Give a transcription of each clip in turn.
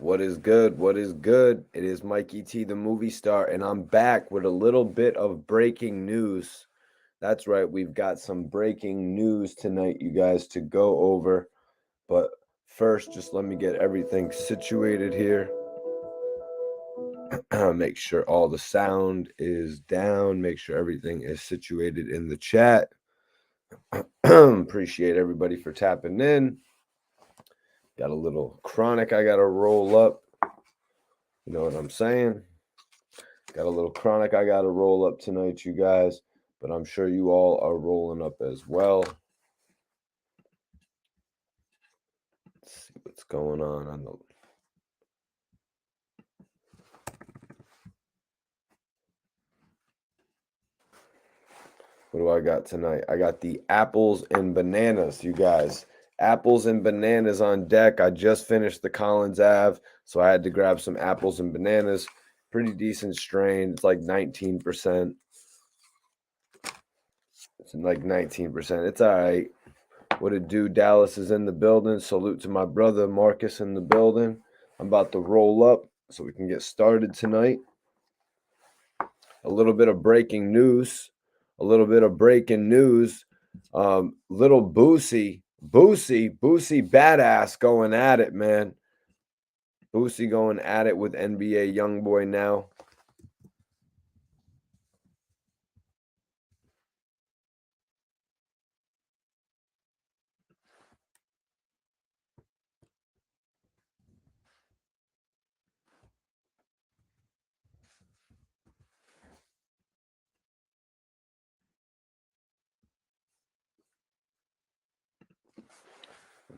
What is good? What is good? It is Mikey T, the movie star, and I'm back with a little bit of breaking news. That's right, we've got some breaking news tonight, you guys, to go over. But first, just let me get everything situated here. Make sure all the sound is down, make sure everything is situated in the chat. Appreciate everybody for tapping in. Got a little chronic I got to roll up. You know what I'm saying? Got a little chronic I got to roll up tonight, you guys, but I'm sure you all are rolling up as well. Let's see what's going on the. What do I got tonight? I got the apples and bananas, you guys. Apples and bananas on deck. I just finished the Collins Ave, so I had to grab some apples and bananas. Pretty decent strain. It's like 19%. It's like 19%. It's all right. What it do? Dallas is in the building. Salute to my brother Marcus in the building. I'm about to roll up so we can get started tonight. A little bit of breaking news. Little Boosie badass going at it, man. Boosie going at it with NBA Youngboy now.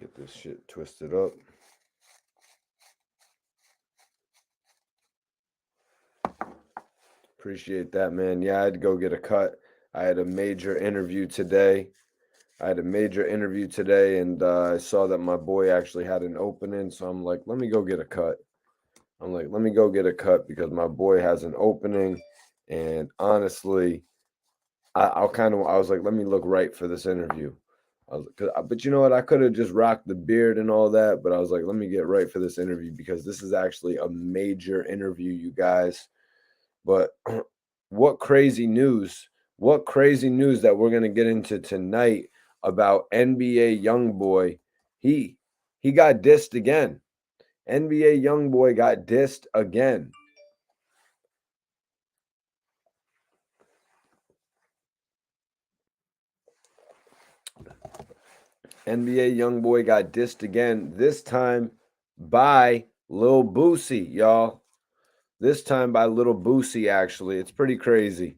Get this shit twisted up. Appreciate that, man. Yeah, I had to go get a cut. I had a major interview today. And I saw that my boy actually had an opening. So I'm like, let me go get a cut. Because my boy has an opening. And honestly, I was like, let me look right for this interview. But you know what? I could have just rocked the beard and all that. But I was like, let me get right for this interview because this is actually a major interview, you guys. But what crazy news! What crazy news that we're gonna get into tonight about NBA Youngboy. He he got dissed again. NBA Youngboy got dissed again. NBA Youngboy got dissed again. This time by Lil Boosie, y'all. This time by Little Boosie, actually. It's pretty crazy.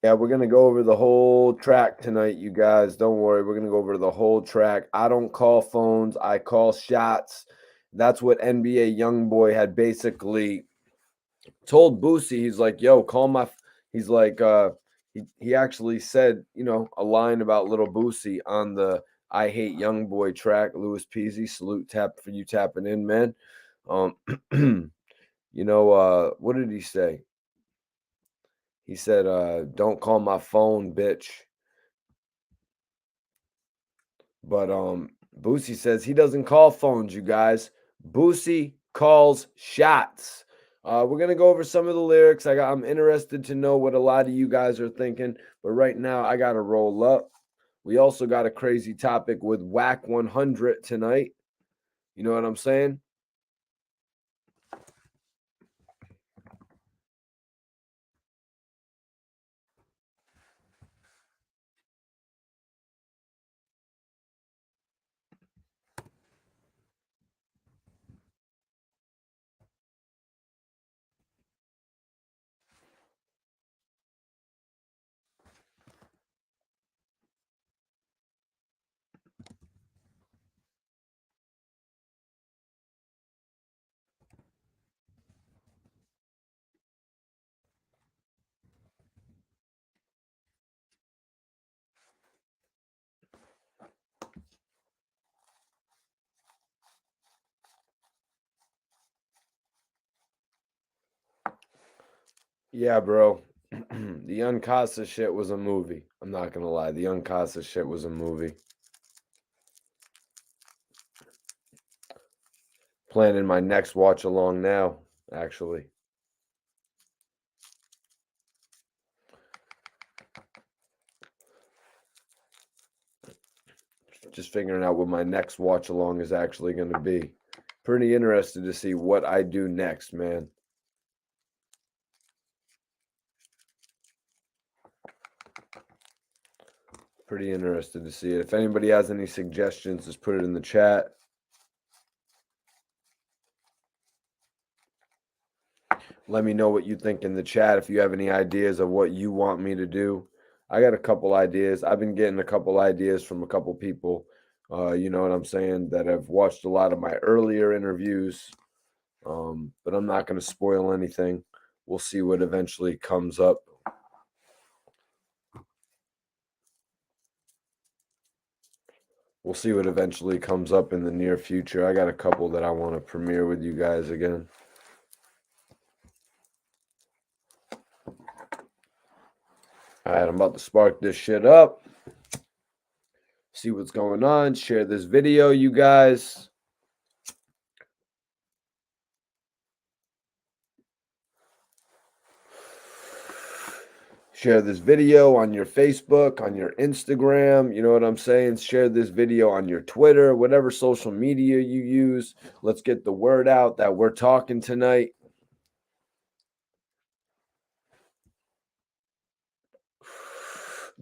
Yeah, we're going to go over the whole track tonight, you guys. Don't worry. We're going to go over the whole track. I don't call phones, I call shots. That's what NBA Youngboy had basically told Boosie. He's like, yo, call my. He's like, he actually said, a line about Little Boosie on the I Hate Youngboy track. Louis Peasy, salute tap for you tapping in, man. What did he say? He said, don't call my phone, bitch. But Boosie says he doesn't call phones, you guys. Boosie calls shots. We're gonna go over some of the lyrics. I'm interested to know what a lot of you guys are thinking, but right now I gotta roll up. We also got a crazy topic with Wack 100 tonight. You know what I'm saying? Yeah, bro. The Young Casa shit was a movie. I'm not gonna lie. The Young Casa shit was a movie. Planning my next watch along now, actually. Just figuring out what my next watch along is actually going to be. Pretty interested to see what I do next, man. Pretty interested to see it. If anybody has any suggestions, just put it in the chat. Let me know what you think in the chat if you have any ideas of what you want me to do. I got a couple ideas. I've been getting a couple ideas from a couple people, you know what I'm saying, that have watched a lot of my earlier interviews. But I'm not going to spoil anything. We'll see what eventually comes up. We'll see what eventually comes up in the near future. I got a couple that I want to premiere with you guys again. All right, I'm about to spark this shit up. See what's going on. Share this video, you guys. Share this video on your Facebook, on your Instagram. You know what I'm saying? Share this video on your Twitter, whatever social media you use. Let's get the word out that we're talking tonight.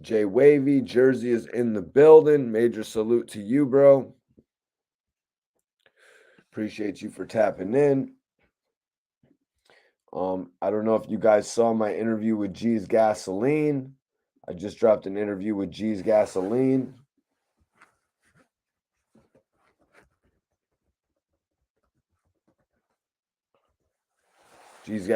Jay Wavy, Jersey is in the building. Major salute to you, bro. Appreciate you for tapping in. I don't know if you guys saw my interview with G's Gasoline. I just dropped an interview with G's Gasoline. G's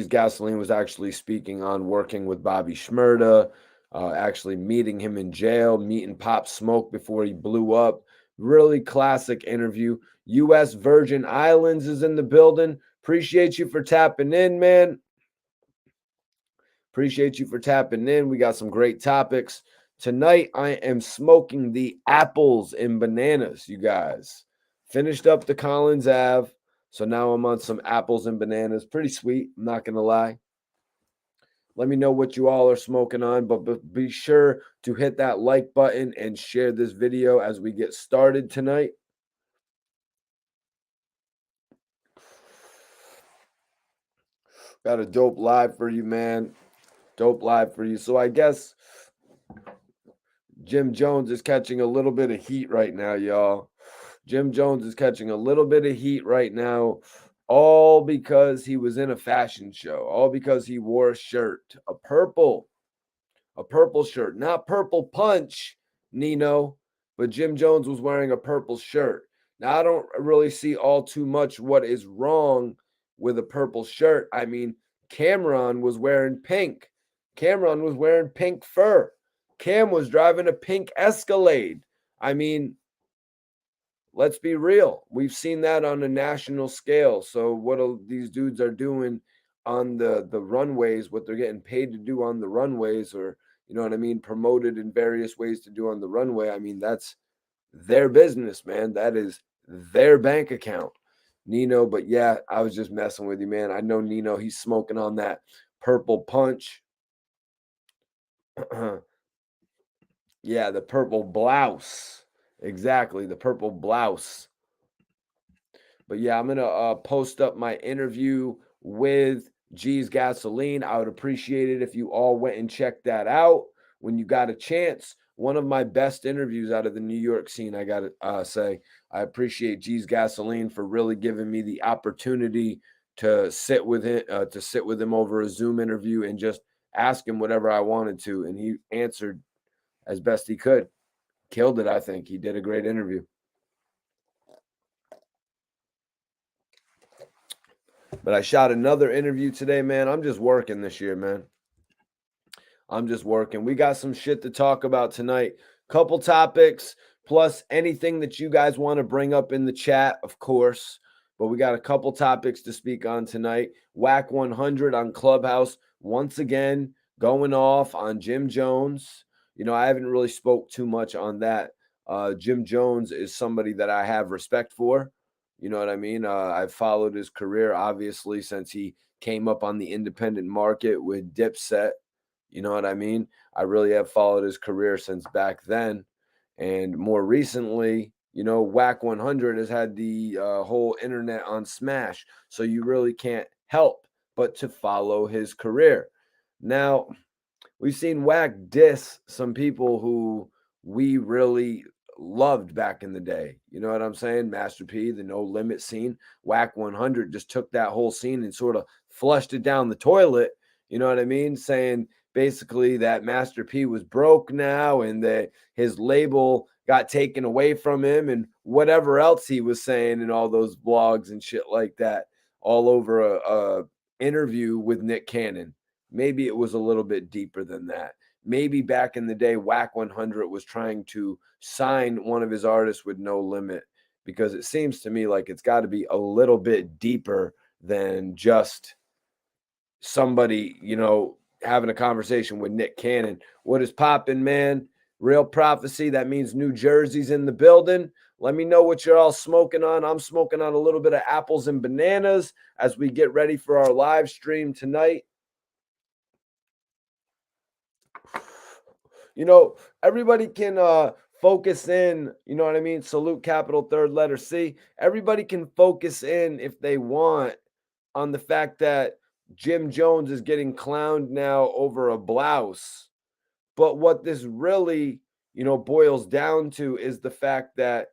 Gasoline was actually speaking on working with Bobby Shmurda, actually meeting him in jail, meeting Pop Smoke before he blew up. Really classic interview. U.S. Virgin Islands is in the building. Appreciate you for tapping in, man. Appreciate you for tapping in. We got some great topics. Tonight, I am smoking the apples and bananas, you guys. Finished up the Collins Ave. So now I'm on some apples and bananas. Pretty sweet, I'm not going to lie. Let me know what you all are smoking on, but be sure to hit that like button and share this video as we get started tonight. Got a dope live for you, man. Dope live for you. So I guess Jim Jones is catching a little bit of heat right now, y'all. Jim Jones is catching a little bit of heat right now, all because he was in a fashion show, all because he wore a shirt, a purple shirt, not purple punch, Nino, but Jim Jones was wearing a purple shirt. Now, I don't really see all too much what is wrong with a purple shirt. I mean, Cameron was wearing pink. Cameron was wearing pink fur. Cam was driving a pink Escalade. I mean, let's be real. We've seen that on a national scale. So what these dudes are doing on the runways, what they're getting paid to do on the runways, or you know what I mean, promoted in various ways to do on the runway. I mean, that's their business, man. That is their bank account. Nino, but yeah, I was just messing with you, man. I know Nino, he's smoking on that purple punch. Yeah, the purple blouse. Exactly, the purple blouse. But yeah, I'm gonna post up my interview with G's Gasoline. I would appreciate it if you all went and checked that out when you got a chance. One of my best interviews out of the New York scene, I gotta say. I appreciate G's Gasoline for really giving me the opportunity to sit with him over a Zoom interview and just ask him whatever I wanted to, and he answered as best he could. Killed it, I think. He did a great interview. But I shot another interview today, man. I'm just working this year, man. I'm just working. We got some shit to talk about tonight. Couple topics, plus anything that you guys want to bring up in the chat, of course. but we got a couple topics to speak on tonight. Wack 100 on Clubhouse once again going off on Jim Jones. I haven't really spoke too much on that. Jim Jones is somebody that I have respect for. You know what I mean? I've followed his career, obviously, since he came up on the independent market with Dipset. You know what I mean? I really have followed his career since back then. And more recently, Wack 100 has had the whole internet on smash. So you really can't help but to follow his career. Now, we've seen Wack diss some people who we really loved back in the day. You know what I'm saying? Master P, the No Limit scene. Wack 100 just took that whole scene and sort of flushed it down the toilet. You know what I mean? Saying basically that Master P was broke now and that his label got taken away from him and whatever else he was saying in all those blogs and shit like that, all over a interview with Nick Cannon. Maybe it was a little bit deeper than that. Maybe back in the day, Wack 100 was trying to sign one of his artists with No Limit, because it seems to me like it's got to be a little bit deeper than just somebody, having a conversation with Nick Cannon. What is popping, man? Real Prophecy. That means New Jersey's in the building. Let me know what you're all smoking on. I'm smoking on a little bit of apples and bananas as we get ready for our live stream tonight. Everybody can focus in, you know what I mean? Salute capital third letter C. Everybody can focus in if they want on the fact that Jim Jones is getting clowned now over a blouse. But what this really, boils down to is the fact that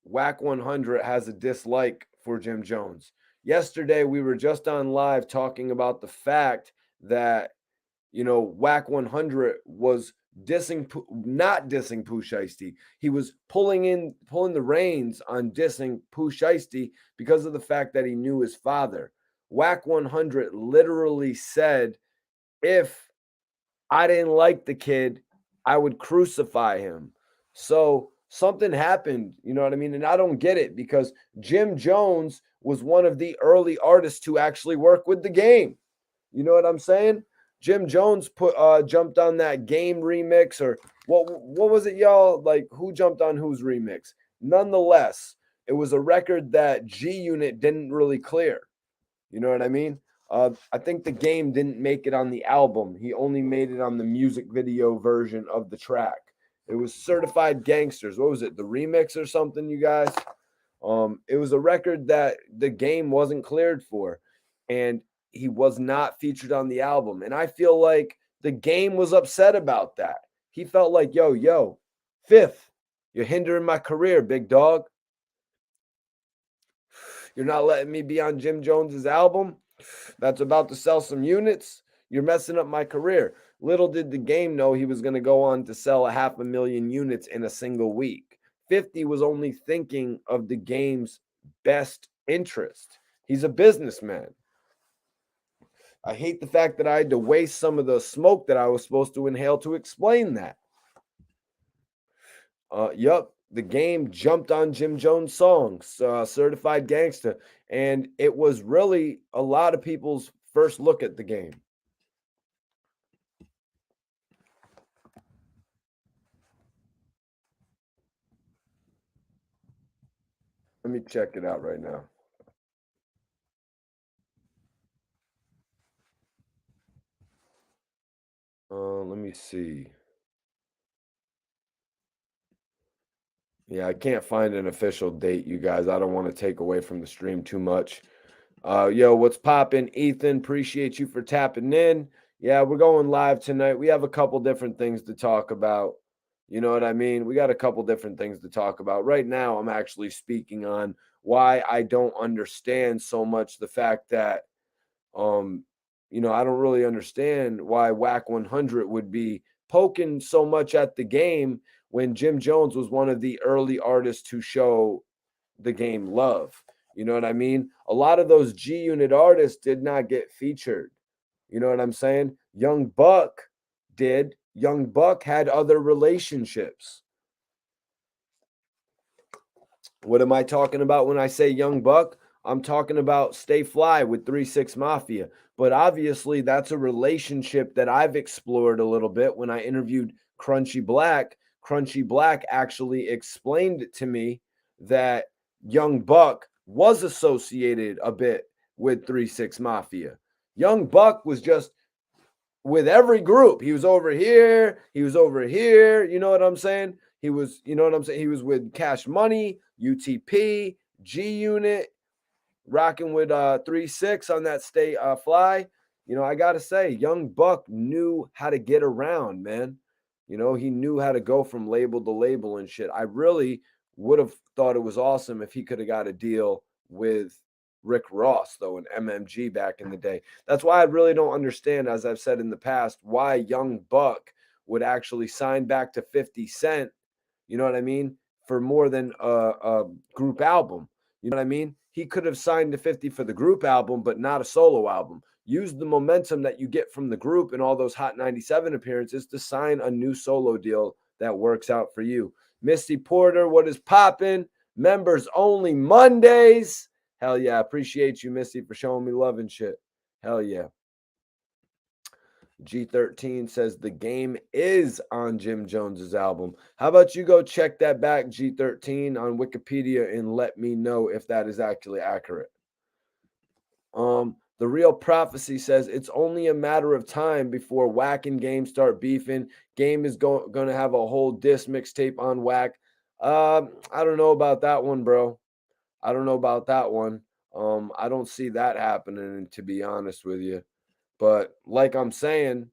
Wack 100 has a dislike for Jim Jones. Yesterday, we were just on live talking about the fact that, Wack 100 was not dissing Pooh Shiesty. He was pulling the reins on dissing Pooh Shiesty because of the fact that he knew his father. Wack 100 literally said, if I didn't like the kid, I would crucify him. So something happened, you know what I mean? And I don't get it, because Jim Jones was one of the early artists to actually work with the game. You know what I'm saying? Jim Jones jumped on that Game remix, or what was it, y'all? Like, who jumped on whose remix? Nonetheless, it was a record that G Unit didn't really clear. You know what I mean? I think the Game didn't make it on the album. He only made it on the music video version of the track. It was Certified Gangsters. What was it? The remix or something, you guys? It was a record that the Game wasn't cleared for, and he was not featured on the album. And I feel like the Game was upset about that. He felt like, yo, Fifth, you're hindering my career, big dog. You're not letting me be on Jim Jones's album that's about to sell some units. You're messing up my career. Little did the Game know he was going to go on to sell 500,000 units in a single week. 50 was only thinking of the Game's best interest. He's a businessman. I hate the fact that I had to waste some of the smoke that I was supposed to inhale to explain that. Yup, the Game jumped on Jim Jones' songs, Certified Gangster, and it was really a lot of people's first look at the Game. Let me check it out right now. Let me see. Yeah, I can't find an official date, you guys. I don't want to take away from the stream too much. Yo, what's poppin'? Ethan, appreciate you for tapping in. Yeah, we're going live tonight. We have a couple different things to talk about. You know what I mean? We got a couple different things to talk about. Right now, I'm actually speaking on why I don't understand so much the fact that, I don't really understand why Wack 100 would be poking so much at the Game when Jim Jones was one of the early artists to show the Game love. You know what I mean? A lot of those G Unit artists did not get featured. You know what I'm saying? Young Buck did. Young Buck had other relationships. What am I talking about when I say Young Buck? I'm talking about Stay Fly with 3-6 Mafia. But obviously, that's a relationship that I've explored a little bit when I interviewed Crunchy Black. Crunchy Black actually explained to me that Young Buck was associated a bit with 3-6 Mafia. Young Buck was just with every group. He was over here, he was over here. You know what I'm saying? He was, you know what I'm saying? He was with Cash Money, UTP, G Unit, rocking with 3-6 on that Stay Fly. You know, I gotta say, Young Buck knew how to get around, man. You know, he knew how to go from label to label and shit. I really would have thought it was awesome if he could have got a deal with Rick Ross, though, and MMG back in the day. That's why I really don't understand, as I've said in the past, why Young Buck would actually sign back to 50 Cent, you know what I mean, for more than a group album. You know what I mean? He could have signed to 50 for the group album, but not a solo album. Use the momentum that you get from the group and all those Hot 97 appearances to sign a new solo deal that works out for you. Misty Porter, what is popping? Members only Mondays. Hell yeah. Appreciate you, Misty, for showing me love and shit. Hell yeah. G13 says the game is on Jim Jones's album. How about you go check that back, G13, on Wikipedia and let me know if that is actually accurate. The Real Prophecy says it's only a matter of time before Wack and Game start beefing. Game is going to have a whole diss mixtape on Wack. I don't know about that one, bro. I don't know about that one. I don't see that happening, to be honest with you. But like I'm saying,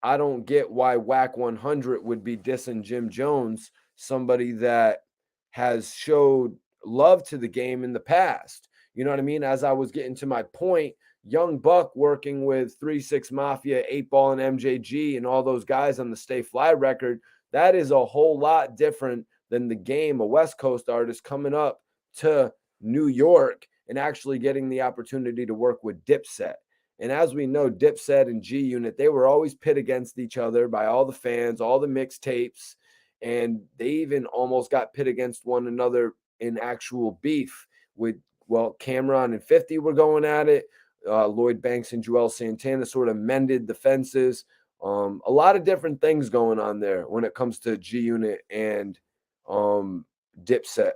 I don't get why Wack 100 would be dissing Jim Jones, somebody that has showed love to the game in the past. You know what I mean? As I was getting to my point, Young Buck working with 3-6 Mafia, 8 Ball, and MJG, and all those guys on the Stay Fly record, that is a whole lot different than the game, a West Coast artist coming up to New York and actually getting the opportunity to work with Dipset. And as we know, Dipset and G Unit, they were always pit against each other by all the fans, all the mixtapes, and they even almost got pit against one another in actual beef with, well, Cameron and 50 were going at it. Lloyd Banks and Joel Santana sort of mended the fences. A lot of different things going on there when it comes to G Unit and Dipset.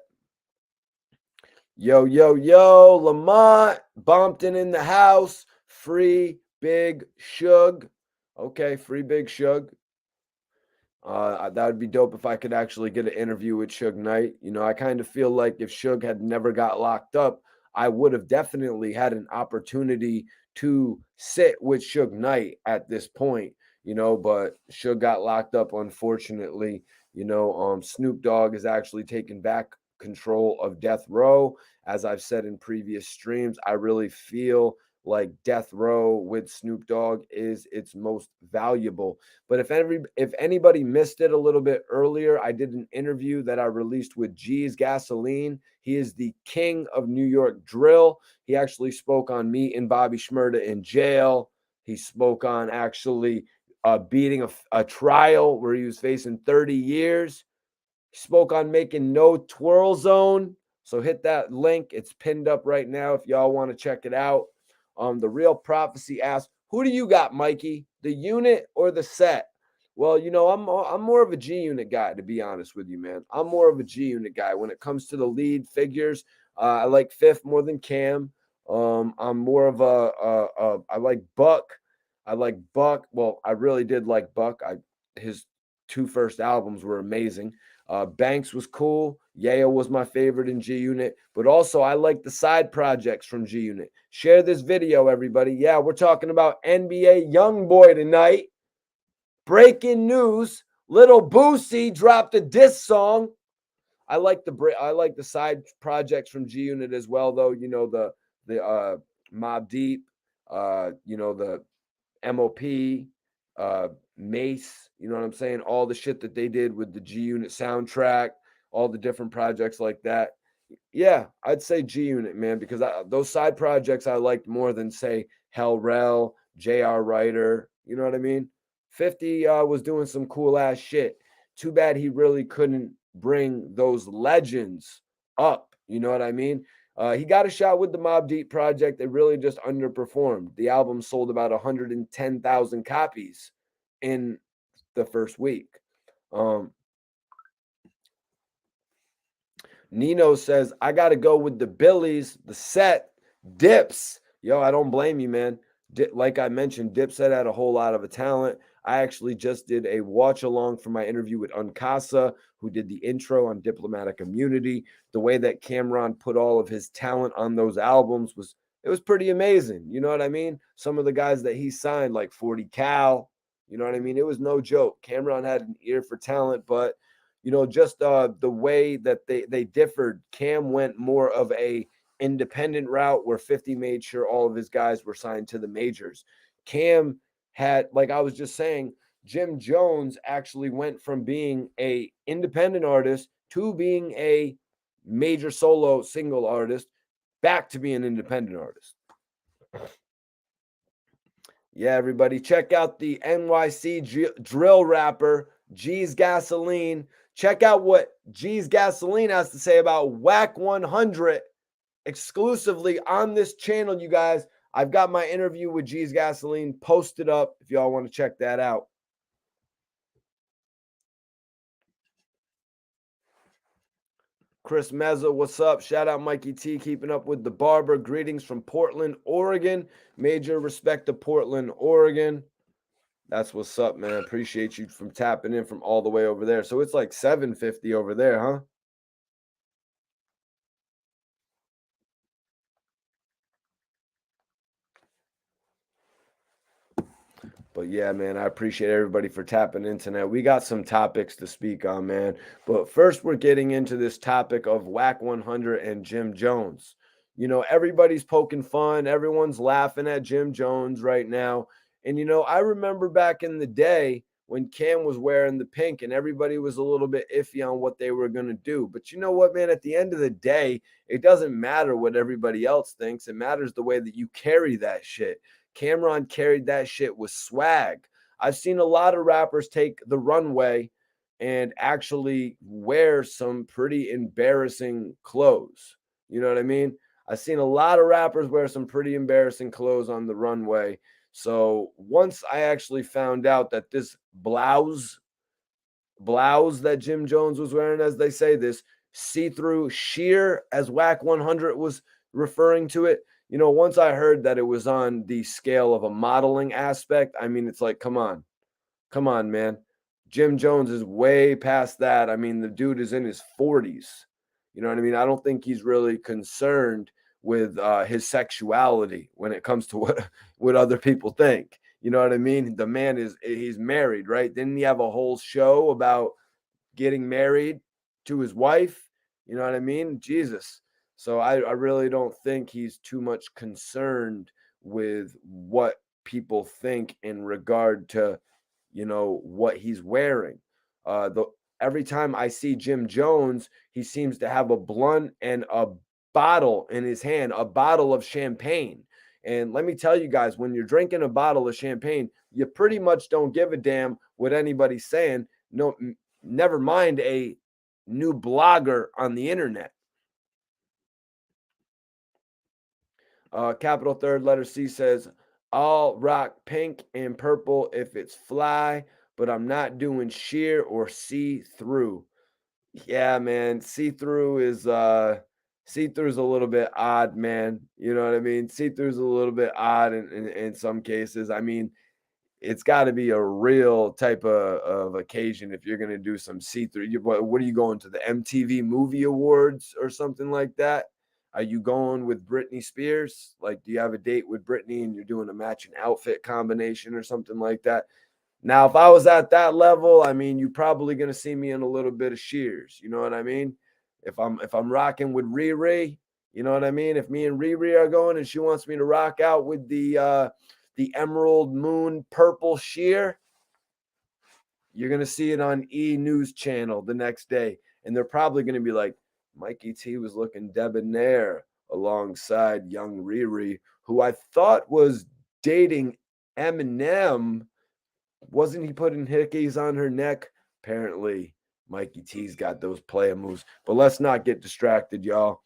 Yo, yo, yo, Lamont, Bompton in the house. Free Big Shug. Okay, free Big Shug. That would be dope if I could actually get an interview with Suge Knight. You know, I kind of feel like if Suge had never got locked up, I would have definitely had an opportunity to sit with Suge Knight at this point, you know, but Suge got locked up, unfortunately. You know, Snoop Dogg is actually taking back control of Death Row. As I've said in previous streams, I really feel like Death Row with Snoop Dogg is its most valuable. But if anybody missed it a little bit earlier, I did an interview that I released with G's Gasoline. He is the king of New York drill. He actually spoke on me and Bobby Shmurda in jail. He spoke on actually beating a trial where he was facing 30 years. He spoke on making no twirl zone. So hit that link. It's pinned up right now if y'all want to check it out. The Real Prophecy asks, who do you got, Mikey? The unit or the set? Well, you know, I'm more of a G Unit guy, to be honest with you, man. I'm more of a G Unit guy when it comes to the lead figures. I like Fifth more than Cam. I'm more of I like Buck. I like Buck. Well, I really did like Buck. His 2 first albums were amazing. Banks was cool. Yayo was my favorite in G Unit, but also I like the side projects from G Unit. Share this video, everybody. Yeah, we're talking about NBA Youngboy tonight. Breaking news: Little Boosie dropped a diss song. I like the side projects from G Unit as well, though. You know, the Mobb Deep, you know, the MOP, Mace, you know what I'm saying? All the shit that they did with the G Unit soundtrack, all the different projects like that. Yeah, I'd say G Unit, man, because those side projects I liked more than, say, Hell Rel, J.R. Writer. You know what I mean? 50 was doing some cool ass shit. Too bad he really couldn't bring those legends up. You know what I mean? He got a shot with the Mobb Deep project. It really just underperformed. The album sold about 110,000 copies in the first week. Nino says, I got to go with the Billies, the set, Dips. Yo, I don't blame you, man. Like I mentioned, Dipset had a whole lot of a talent. I actually just did a watch along for my interview with Uncasa, who did the intro on Diplomatic Immunity. The way that Cameron put all of his talent on those albums was pretty amazing. You know what I mean? Some of the guys that he signed, like 40 Cal, you know what I mean? It was no joke. Cameron had an ear for talent, but just the way that they differed. Cam went more of a independent route where 50 made sure all of his guys were signed to the majors. Cam had, like I was just saying, Jim Jones actually went from being a independent artist to being a major solo single artist back to being an independent artist. Yeah, everybody, check out the NYC drill rapper G's Gasoline. Check out what G's Gasoline has to say about Wack 100 exclusively on this channel, you guys. I've got my interview with G's Gasoline posted up if y'all want to check that out. Chris Mezza, what's up? Shout out Mikey T, keeping up with the barber. Greetings from Portland, Oregon. Major respect to Portland, Oregon. That's what's up, man. Appreciate you from tapping in from all the way over there. So it's like 7:50 over there, huh? But yeah, man, I appreciate everybody for tapping in tonight. We got some topics to speak on, man. But first, we're getting into this topic of Wack 100 and Jim Jones. Everybody's poking fun. Everyone's laughing at Jim Jones right now. And, I remember back in the day when Cam was wearing the pink and everybody was a little bit iffy on what they were going to do. But you know what, man? At the end of the day, it doesn't matter what everybody else thinks. It matters the way that you carry that shit. Cameron carried that shit with swag. I've seen a lot of rappers take the runway and actually wear some pretty embarrassing clothes. You know what I mean? I've seen a lot of rappers wear some pretty embarrassing clothes on the runway. So once I actually found out that this blouse that Jim Jones was wearing, as they say, this see-through sheer, as Wack 100 was referring to it, once I heard that it was on the scale of a modeling aspect, I mean, it's like, come on, man. Jim Jones is way past that. I mean, the dude is in his 40s. You know what I mean? I don't think he's really concerned with his sexuality when it comes to what other people think. You know what I mean? The man he's married, right? Didn't he have a whole show about getting married to his wife? You know what I mean? Jesus. So I really don't think he's too much concerned with what people think in regard to, what he's wearing. Every time I see Jim Jones, he seems to have a blunt and a bottle in his hand, a bottle of champagne. And let me tell you guys, when you're drinking a bottle of champagne, you pretty much don't give a damn what anybody's saying. No, never mind a new blogger on the internet. Capital third letter C says, I'll rock pink and purple if it's fly, but I'm not doing sheer or see through. Yeah, man. See through is a little bit odd, man. You know what I mean? See through is a little bit odd in some cases. I mean, it's got to be a real type of occasion if you're going to do some see-through. What are you going to, the MTV Movie Awards or something like that? Are you going with Britney Spears? Like, do you have a date with Britney and you're doing a matching outfit combination or something like that? Now, if I was at that level, I mean, you're probably going to see me in a little bit of sheers. You know what I mean? If I'm rocking with Riri, you know what I mean? If me and Riri are going and she wants me to rock out with the Emerald Moon Purple Sheer, you're going to see it on E! News Channel the next day. And they're probably going to be like, Mikey T was looking debonair alongside young Riri, who I thought was dating Eminem. Wasn't he putting hickeys on her neck? Apparently, Mikey T's got those player moves. But let's not get distracted, y'all.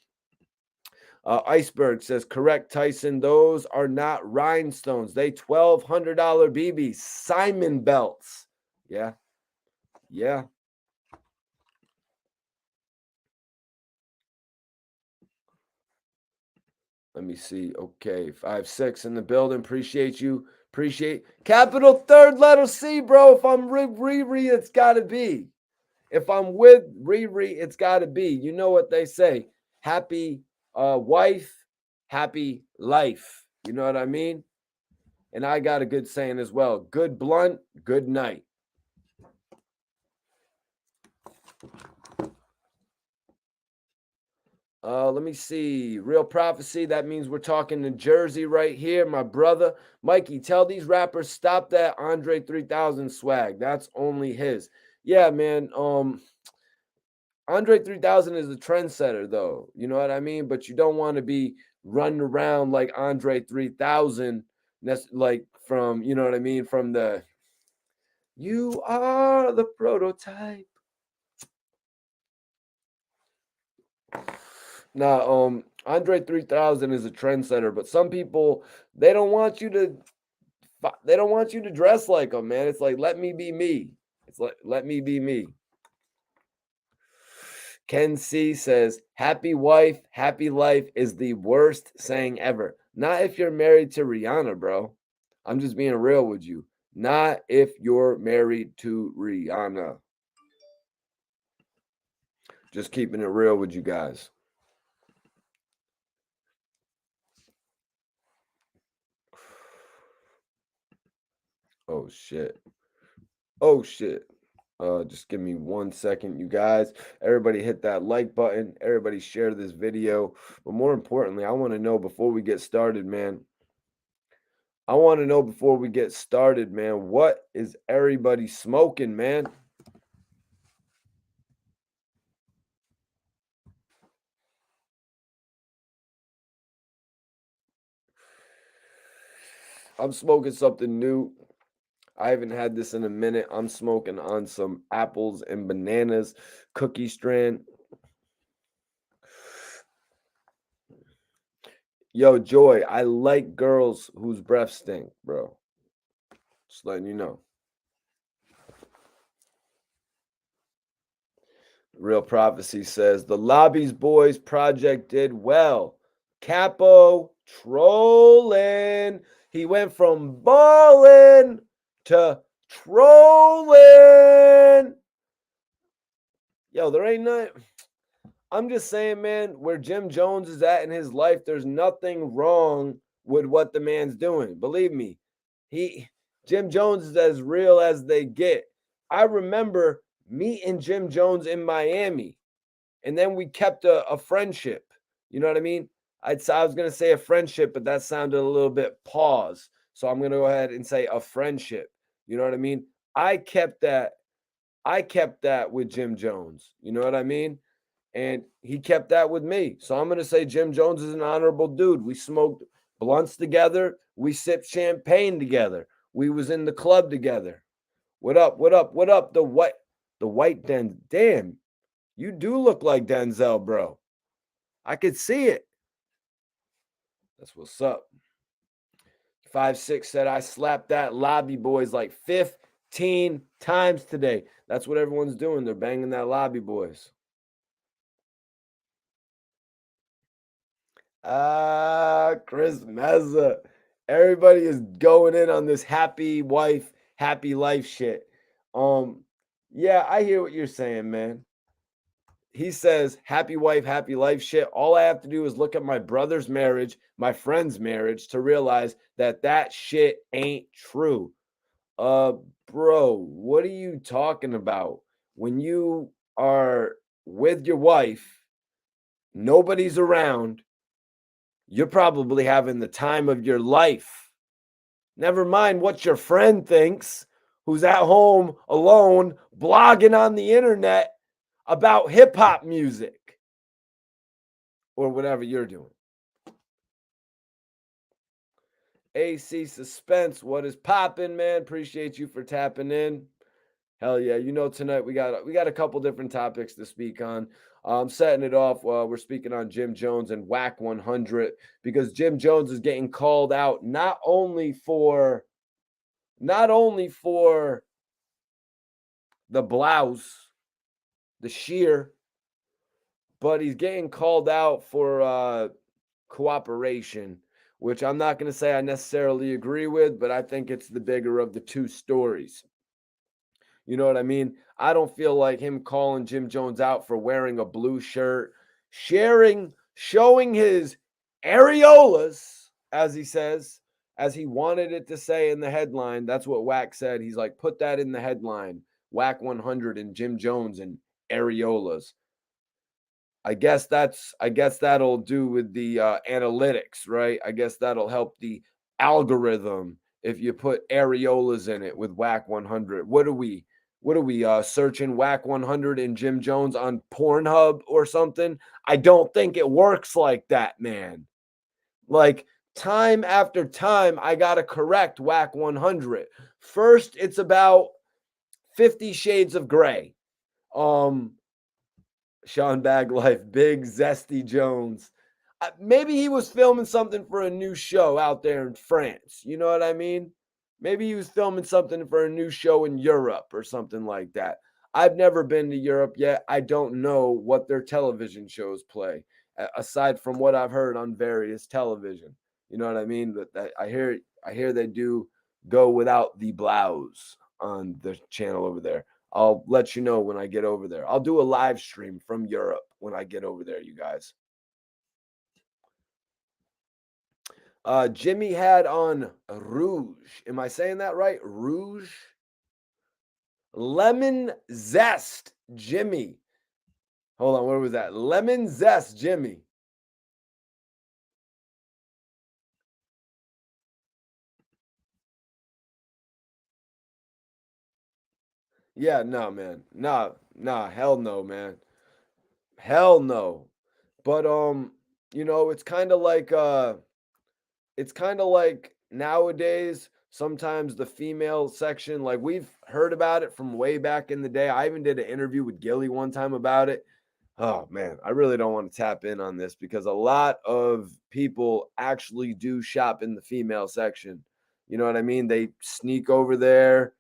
Iceberg says, correct, Tyson. Those are not rhinestones. They $1,200 BBs. Simon belts. Yeah. Yeah. Let me see. Okay. 5-6 in the building. Appreciate you. Appreciate capital third letter C, bro. If I'm Riri, it's got to be. If I'm with Riri, it's got to be. You know what they say. Happy wife, happy life. You know what I mean? And I got a good saying as well. Good blunt, good night. Let me see. Real prophecy. That means we're talking to Jersey right here, my brother. Mikey, tell these rappers stop that Andre 3000 swag. That's only his. Yeah, man. Andre 3000 is a trendsetter, though. You know what I mean? But you don't want to be running around like Andre 3000, like from, you know what I mean? From the, you are the prototype. Now, Andre 3000 is a trendsetter, but some people, they don't want you to dress like them, man. It's like, let me be me. It's like, let me be me. Ken C says, happy wife, happy life is the worst saying ever. Not if you're married to Rihanna, bro. I'm just being real with you. Not if you're married to Rihanna. Just keeping it real with you guys. Oh, shit. Oh, shit. Just give me 1 second, you guys. Everybody hit that like button. Everybody share this video. But more importantly, I want to know before we get started, man. What is everybody smoking, man? I'm smoking something new. I haven't had this in a minute. I'm smoking on some apples and bananas cookie strand. Yo, Joy, I like girls whose breath stink, bro. Just letting you know. Real Prophecy says the Lobbies Boys project did well. Capo trolling. He went from balling to trolling. Yo, there ain't nothing. I'm just saying, man, where Jim Jones is at in his life, there's nothing wrong with what the man's doing. Believe me, Jim Jones is as real as they get. I remember meeting Jim Jones in Miami, and then we kept a friendship. You know what I mean? I was gonna say a friendship, but that sounded a little bit pause. So I'm gonna go ahead and say a friendship. You know what I mean? I kept that. I kept that with Jim Jones. You know what I mean? And he kept that with me. So I'm gonna say Jim Jones is an honorable dude. We smoked blunts together. We sipped champagne together. We was in the club together. What up? What up? What up? The white damn, you do look like Denzel, bro. I could see it. That's what's up. 5-6 said I slapped that lobby boys like 15 times today. That's what everyone's doing. They're banging that lobby boys. Chris Meza. Everybody is going in on this happy wife, happy life shit. Yeah, I hear what you're saying, man. He says happy wife, happy life shit. All I have to do is look at my brother's marriage, my friend's marriage to realize that shit ain't true. Bro, what are you talking about? When you are with your wife, nobody's around, you're probably having the time of your life. Never mind what your friend thinks, who's at home alone, blogging on the internet about hip hop music or whatever you're doing. AC Suspense, what is popping, man? Appreciate you for tapping in. Hell yeah! You know, tonight we got a couple different topics to speak on. I'm setting it off. We're speaking on Jim Jones and Wack 100 because Jim Jones is getting called out not only for the blouse, the sheer, but he's getting called out for cooperation, which I'm not going to say I necessarily agree with, but I think it's the bigger of the two stories. You know what I mean? I don't feel like him calling Jim Jones out for wearing a blue shirt, showing his areolas, as he says, as he wanted it to say in the headline. That's what Wack said. He's like, put that in the headline. Wack 100 and Jim Jones and areolas. I guess that'll do with the analytics, right? I guess that'll help the algorithm if you put areolas in it with Wack 100. What are we searching Wack 100 and Jim Jones on Pornhub or something? I don't think it works like that, man. Like time after time, I gotta correct Wack 100. First, it's about 50 Shades of Gray. Sean Bag Life, Big Zesty Jones. Maybe he was filming something for a new show out there in France. You know what I mean? Maybe he was filming something for a new show in Europe or something like that. I've never been to Europe yet. I don't know what their television shows play, aside from what I've heard on various television. You know what I mean? But I hear they do go without the blouse on the channel over there. I'll let you know when I get over there. I'll do a live stream from Europe when I get over there, you guys. Jimmy had on Rouge. Am I saying that right? Rouge? Lemon Zest Jimmy. Hold on, where was that? Lemon Zest Jimmy. Yeah, no, man. Nah, hell no, man. Hell no. But it's kind of like nowadays sometimes the female section, like we've heard about it from way back in the day. I even did an interview with Gilly one time about it. Oh man, I really don't want to tap in on this because a lot of people actually do shop in the female section. You know what I mean? They sneak over there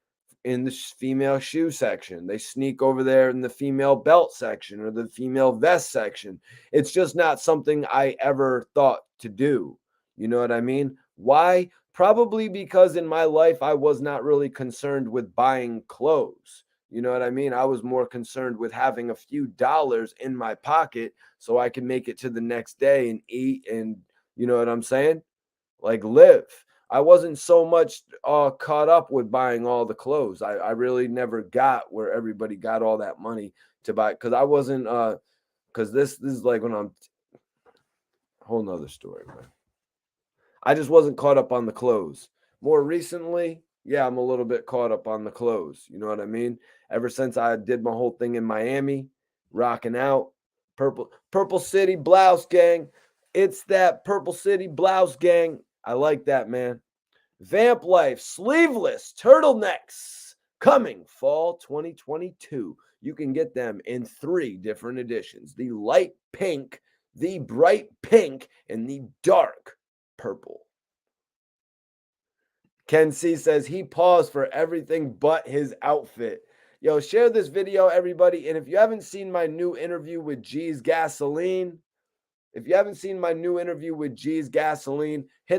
in the female shoe section. They sneak over there in the female belt section or the female vest section. It's just not something I ever thought to do. You know what I mean? Why? Probably because in my life I was not really concerned with buying clothes. You know what I mean? I was more concerned with having a few dollars in my pocket so I can make it to the next day and eat and you know what I'm saying? Like live. I wasn't so much caught up with buying all the clothes. I really never got where everybody got all that money to buy because I wasn't because this is like when I'm whole nother story, man. I just wasn't caught up on the clothes. More recently, yeah, I'm a little bit caught up on the clothes. You know what I mean? Ever since I did my whole thing in Miami, rocking out, Purple City Blouse Gang. It's that Purple City Blouse Gang. I like that, man. Vamp Life sleeveless turtlenecks coming fall 2022. You can get them in 3 different editions: the light pink, the bright pink, and the dark purple. Ken C says he paused for everything but his outfit. Yo, share this video, everybody. And if you haven't seen my new interview with G's Gasoline, hit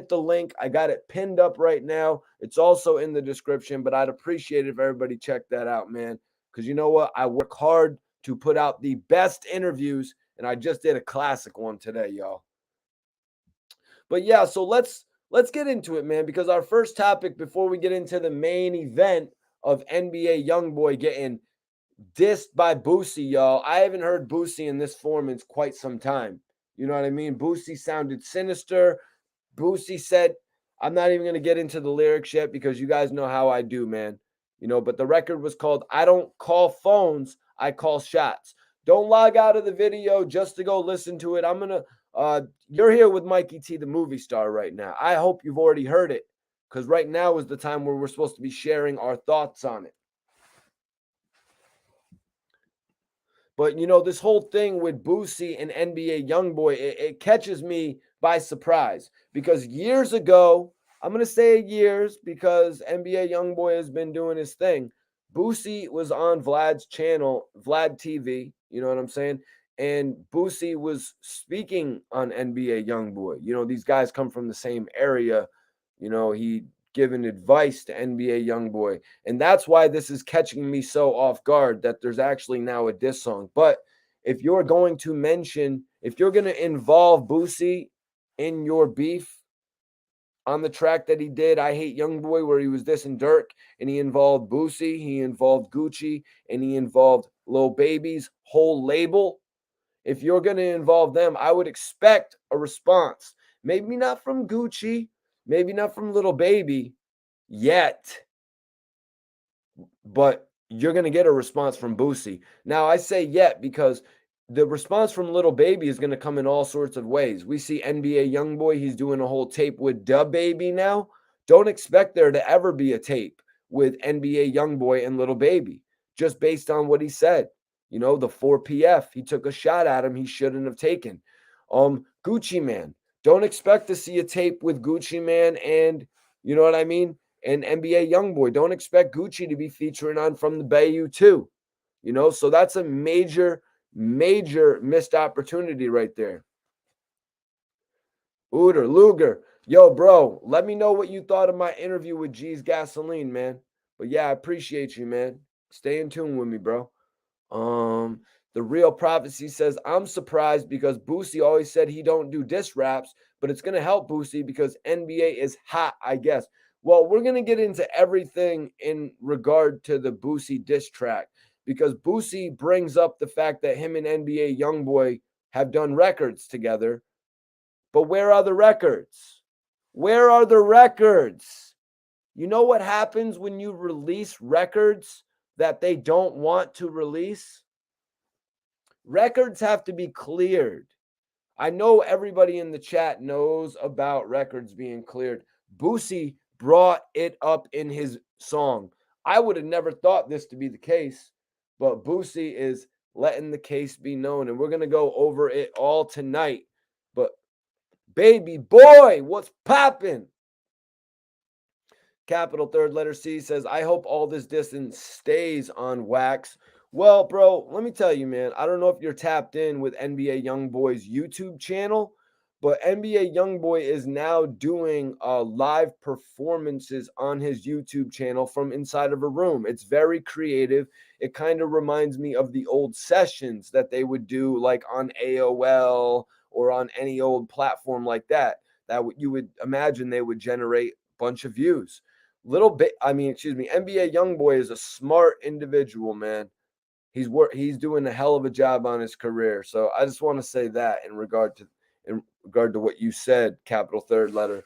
the link. I got it pinned up right now. It's also in the description, but I'd appreciate it if everybody checked that out, man. Because you know what? I work hard to put out the best interviews, and I just did a classic one today, y'all. But yeah, so let's get into it, man, because our first topic before we get into the main event of NBA Youngboy getting dissed by Boosie, y'all. I haven't heard Boosie in this form in quite some time. You know what I mean? Boosie sounded sinister. Boosie said, I'm not even going to get into the lyrics yet because you guys know how I do, man. You know, but the record was called I Don't Call Phones, I Call Shots. Don't log out of the video just to go listen to it. You're here with Mikey T, the movie star, right now. I hope you've already heard it because right now is the time where we're supposed to be sharing our thoughts on it. But this whole thing with Boosie and NBA Youngboy, it catches me by surprise because years ago, I'm gonna say years because NBA Youngboy has been doing his thing. Boosie was on Vlad's channel, Vlad TV. You know what I'm saying? And Boosie was speaking on NBA Youngboy. These guys come from the same area. He given advice to NBA Youngboy. And that's why this is catching me so off guard that there's actually now a diss song. But if you're going to involve Boosie in your beef on the track that he did, I Hate Youngboy, where he was dissing Durk, and he involved Boosie, he involved Gucci, and he involved Lil Baby's whole label. If you're going to involve them, I would expect a response. Maybe not from Gucci, maybe not from Little Baby yet, but you're going to get a response from Boosie. Now, I say yet because the response from Little Baby is going to come in all sorts of ways. We see NBA Youngboy, he's doing a whole tape with Da Baby now. Don't expect there to ever be a tape with NBA Youngboy and Little Baby, just based on what he said. The 4PF, he took a shot at him he shouldn't have taken. Gucci Man, don't expect to see a tape with Gucci Man and, you know what I mean? And NBA Youngboy. Don't expect Gucci to be featuring on From the Bayou too. So that's a major missed opportunity right there. Ooter, Luger. Yo, bro, let me know what you thought of my interview with G's Gasoline, man. But yeah, I appreciate you, man. Stay in tune with me, bro. The Real Prophecy says, I'm surprised because Boosie always said he don't do diss raps, but it's going to help Boosie because NBA is hot, I guess. Well, we're going to get into everything in regard to the Boosie diss track because Boosie brings up the fact that him and NBA Youngboy have done records together. But where are the records? Where are the records? You know what happens when you release records that they don't want to release? Records have to be cleared. I know everybody in the chat knows about records being cleared. Boosie brought it up in his song. I would have never thought this to be the case, but Boosie is letting the case be known, and we're going to go over it all tonight. But baby boy, what's popping? Capital third letter C says, I hope all this distance stays on Wax. Well, bro, let me tell you, man, I don't know if you're tapped in with NBA Youngboy's YouTube channel, but NBA Youngboy is now doing live performances on his YouTube channel from inside of a room. It's very creative. It kind of reminds me of the old sessions that they would do like on AOL or on any old platform like that, you would imagine they would generate a bunch of views. NBA Youngboy is a smart individual, man. He's doing a hell of a job on his career. So I just want to say that in regard to what you said, capital third letter,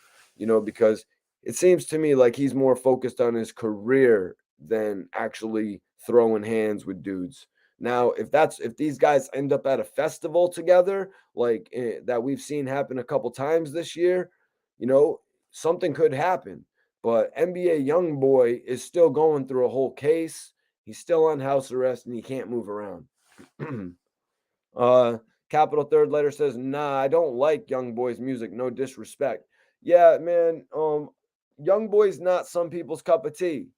because it seems to me like he's more focused on his career than actually throwing hands with dudes. Now, if these guys end up at a festival together, like that we've seen happen a couple times this year, something could happen. But NBA Youngboy is still going through a whole case. He's still on house arrest and he can't move around. Capital third letter says, nah, I don't like Youngboy's music. No disrespect. Yeah, man. Youngboy's not some people's cup of tea,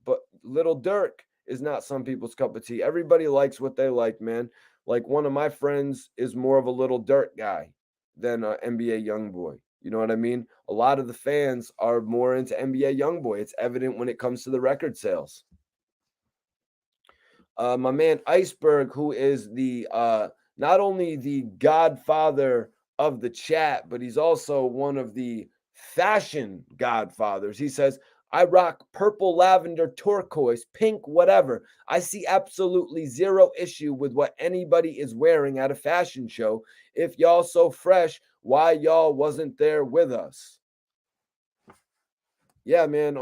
but Little Durk is not some people's cup of tea. Everybody likes what they like, man. Like one of my friends is more of a Little Durk guy than NBA Youngboy. You know what I mean? A lot of the fans are more into NBA Youngboy. It's evident when it comes to the record sales. My man Iceberg, who is the not only the godfather of the chat, but he's also one of the fashion godfathers. He says, I rock purple, lavender, turquoise, pink, whatever. I see absolutely zero issue with what anybody is wearing at a fashion show. If y'all so fresh, why y'all wasn't there with us? Yeah, man.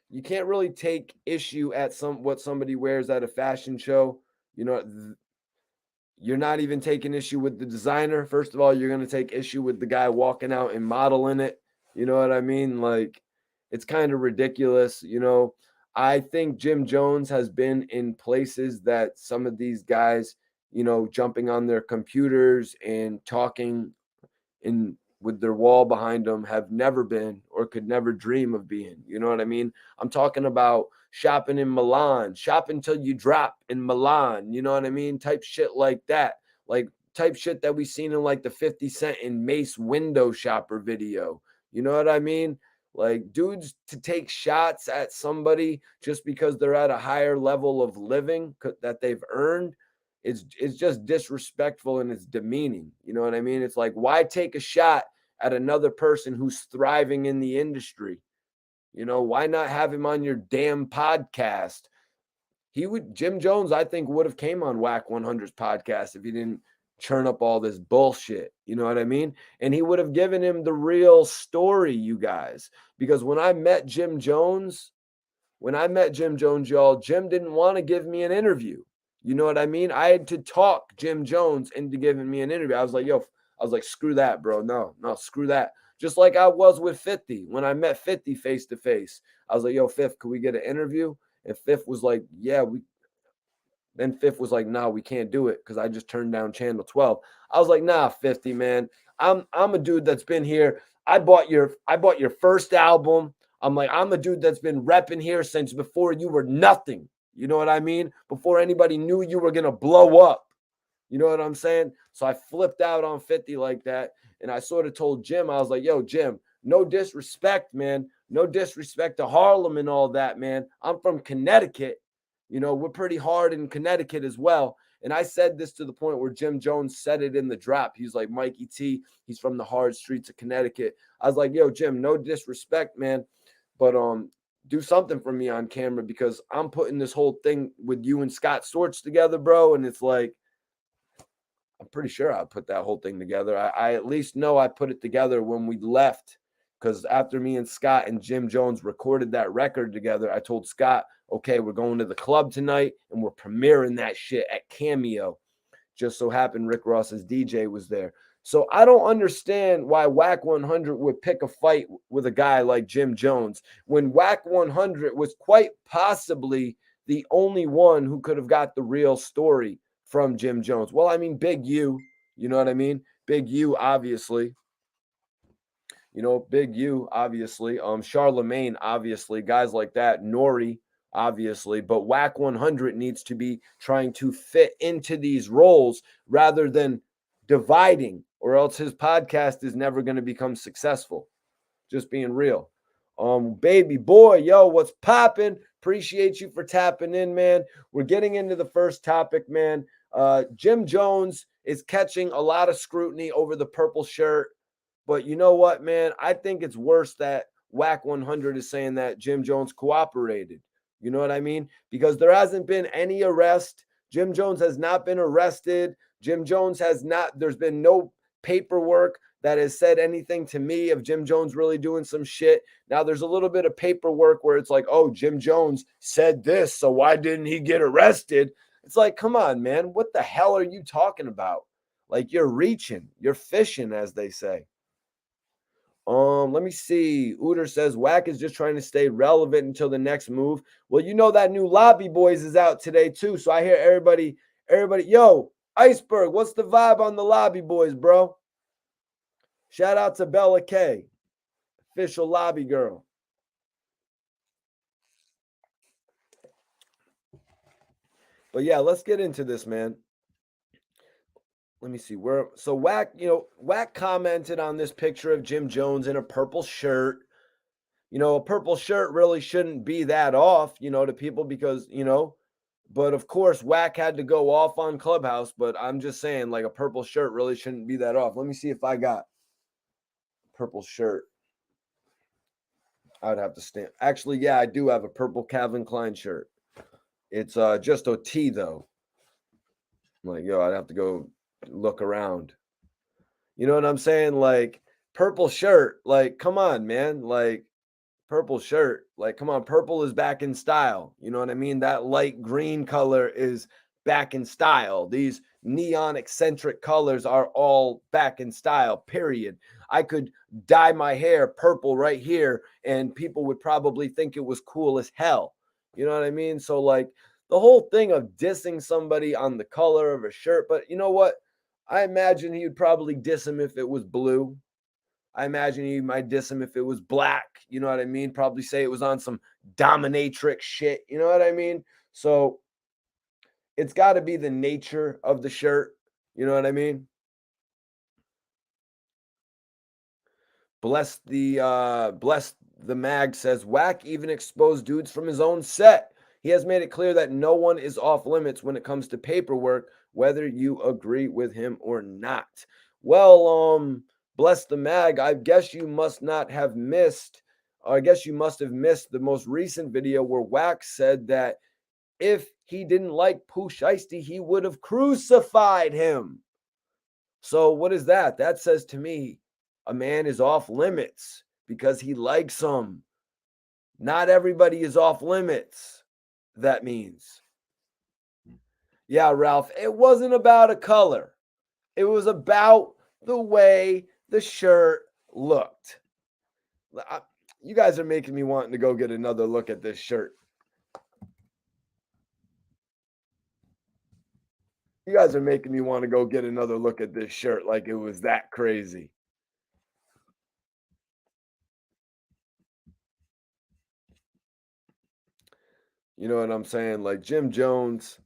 You can't really take issue at what somebody wears at a fashion show. You're not even taking issue with the designer. First of all, you're going to take issue with the guy walking out and modeling it. You know what I mean? Like, it's kind of ridiculous. I think Jim Jones has been in places that some of these guys jumping on their computers and talking in with their wall behind them have never been or could never dream of being. You know what I mean? I'm talking about shopping in Milan, shopping till you drop in Milan. You know what I mean? Type shit like that. Like type shit that we seen in like the 50 Cent and Mace window shopper video. You know what I mean? Like dudes to take shots at somebody just because they're at a higher level of living that they've earned, it's just disrespectful and it's demeaning. You know what I mean? It's like, why take a shot at another person who's thriving in the industry? Why not have him on your damn podcast? Jim Jones, I think, would have came on Wack 100's podcast if he didn't churn up all this bullshit. You know what I mean? And he would have given him the real story, you guys. Because when I met Jim Jones, y'all, Jim didn't want to give me an interview. You know what I mean? I had to talk Jim Jones into giving me an interview. I was like, screw that, bro. No, screw that. Just like I was with 50 when I met 50 face to face. I was like, yo, Fifth, could we get an interview? And Fifth was like, yeah, then Fifth was like, nah, we can't do it because I just turned down channel 12. I was like, nah, 50, man. I'm a dude that's been here. I bought your first album. I'm a dude that's been repping here since before you were nothing. You know what I mean? Before anybody knew you were gonna blow up. You know what I'm saying? So I flipped out on 50 like that. And I sort of told Jim, I was like, yo, Jim, no disrespect, man. No disrespect to Harlem and all that, man. I'm from Connecticut. We're pretty hard in Connecticut as well. And I said this to the point where Jim Jones said it in the drop. He's like, Mikey T, he's from the hard streets of Connecticut. I was like, yo, Jim, no disrespect, man. But do something for me on camera because I'm putting this whole thing with you and Scott Storch together, bro. And it's like, I'm pretty sure I put that whole thing together. I at least know I put it together when we left because after me and Scott and Jim Jones recorded that record together, I told Scott, okay, we're going to the club tonight and we're premiering that shit at Cameo. Just so happened Rick Ross's DJ was there. So I don't understand why Wack 100 would pick a fight with a guy like Jim Jones when Wack 100 was quite possibly the only one who could have got the real story from Jim Jones. Well, I mean, Big U, you know what I mean? Big U, obviously. Big U, obviously. Charlemagne, obviously. Guys like that. Nori, obviously. But Wack 100 needs to be trying to fit into these roles rather than dividing, or else his podcast is never going to become successful. Just being real. Baby boy, yo, what's popping? Appreciate you for tapping in, man. We're getting into the first topic, man. Jim Jones is catching a lot of scrutiny over the purple shirt. But you know what, man? I think it's worse that Wack 100 is saying that Jim Jones cooperated. You know what I mean? Because there hasn't been any arrest. Jim Jones has not been arrested. Jim Jones has not, there's been no paperwork that has said anything to me of Jim Jones really doing some shit. Now, there's a little bit of paperwork where it's like, oh, Jim Jones said this, so why didn't he get arrested? It's like, come on, man. What the hell are you talking about? Like, you're reaching. You're fishing, as they say. Let me see. Uter says Wack is just trying to stay relevant until the next move. Well, that new Lobby Boys is out today too. So I hear everybody, yo, Iceberg, what's the vibe on the Lobby Boys, bro? Shout out to Bella K, official lobby girl. But yeah, let's get into this, man. Let me see where. So Wack, Wack commented on this picture of Jim Jones in a purple shirt. A purple shirt really shouldn't be that off, to people because, but of course, Wack had to go off on Clubhouse. But I'm just saying, like, a purple shirt really shouldn't be that off. Let me see if I got purple shirt. I would have to stand. Actually, yeah, I do have a purple Calvin Klein shirt. It's just a tee, though. I'm like, yo, I'd have to go look around. You know what I'm saying? Like, purple shirt. Like, come on, man. Like, purple shirt. Like, come on, purple is back in style. You know what I mean? That light green color is back in style. These neon eccentric colors are all back in style, period. I could dye my hair purple right here and people would probably think it was cool as hell. You know what I mean? So, like, the whole thing of dissing somebody on the color of a shirt. But you know what? I imagine he would probably diss him if it was blue. I imagine he might diss him if it was black. You know what I mean? Probably say it was on some dominatrix shit. You know what I mean? So it's got to be the nature of the shirt. You know what I mean? Bless the mag says Wack even exposed dudes from his own set. He has made it clear that no one is off limits when it comes to paperwork, whether you agree with him or not. Well, bless the mag. I guess you must not have missed. I guess you must have missed the most recent video where Wack said that if he didn't like Pooh Shiesty, he would have crucified him. So what is that? That says to me a man is off limits because he likes them. Not everybody is off limits. That means. Yeah, Ralph, it wasn't about a color. It was about the way the shirt looked. You guys are making me want to go get another look at this shirt. You guys are making me want to go get another look at this shirt like it was that crazy. You know what I'm saying? Like Jim Jones.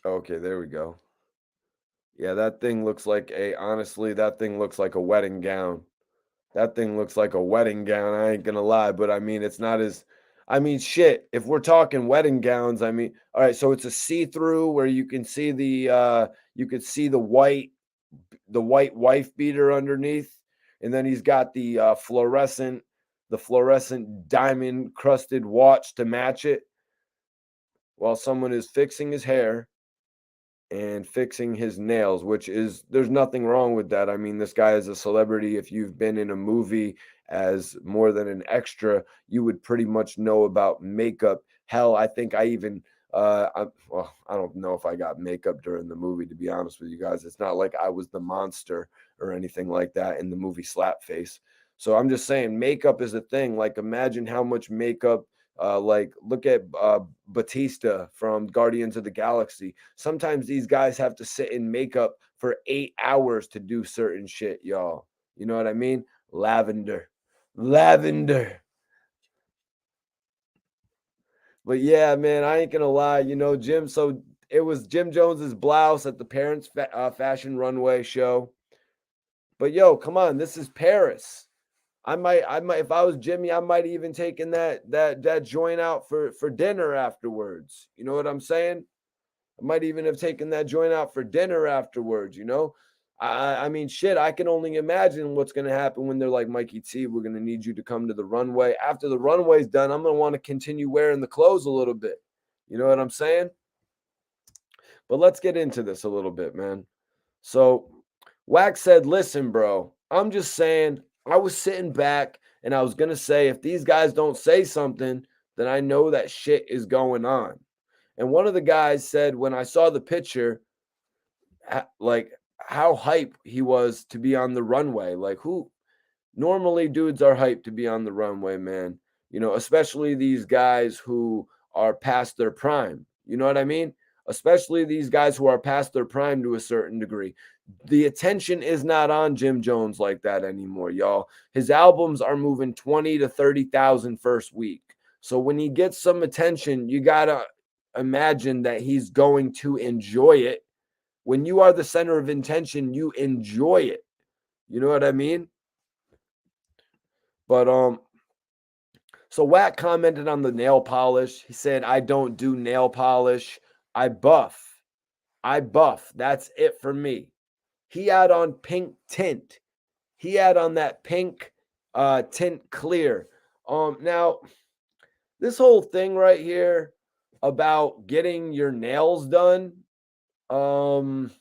Okay, there we go. Yeah, that thing looks like honestly, that thing looks like a wedding gown. That thing looks like a wedding gown. I ain't gonna lie, but I mean, it's not as, I mean, shit. If we're talking wedding gowns, I mean, all right. So it's a see-through where you can see you could see the white wife beater underneath, and then he's got the fluorescent diamond crusted watch to match it, while someone is fixing his hair and fixing his nails, which is there's nothing wrong with that. I mean, this guy is a celebrity. If you've been in a movie as more than an extra, you would pretty much know about makeup. Hell, I think I even well, I don't know if I got makeup during the movie, to be honest with you guys. It's not like I was the monster or anything like that in the movie Slapface. So I'm just saying makeup is a thing. Like imagine how much makeup like look at Batista from Guardians of the Galaxy. Sometimes these guys have to sit in makeup for 8 hours to do certain shit, y'all. You know what I mean? Lavender. Lavender. But yeah, man, I ain't gonna lie. You know, Jim. So it was Jim Jones's blouse at the Parents Fashion Runway show. But yo, come on, this is Paris. I might, if I was Jimmy, I might even taken that joint out for dinner afterwards. You know what I'm saying? I might even have taken that joint out for dinner afterwards. You know, I mean, shit. I can only imagine what's gonna happen when they're like, Mikey T, we're gonna need you to come to the runway. After the runway's done, I'm gonna want to continue wearing the clothes a little bit. You know what I'm saying? But let's get into this a little bit, man. So Wack said, listen, bro, I'm just saying, I was sitting back and I was going to say, if these guys don't say something, then I know that shit is going on. And one of the guys said, when I saw the picture, like how hype he was to be on the runway. Like, who normally dudes are hyped to be on the runway, man. You know, especially these guys who are past their prime. You know what I mean? Especially these guys who are past their prime to a certain degree. The attention is not on Jim Jones like that anymore, y'all. His albums are moving 20 to 30,000 first week. So when he gets some attention, you got to imagine that he's going to enjoy it. When you are the center of intention, you enjoy it. You know what I mean? But so Wack commented on the nail polish. He said, I don't do nail polish. I buff. I buff. That's it for me. He had on pink tint. He had on that pink tint clear. Now, this whole thing right here about getting your nails done, um,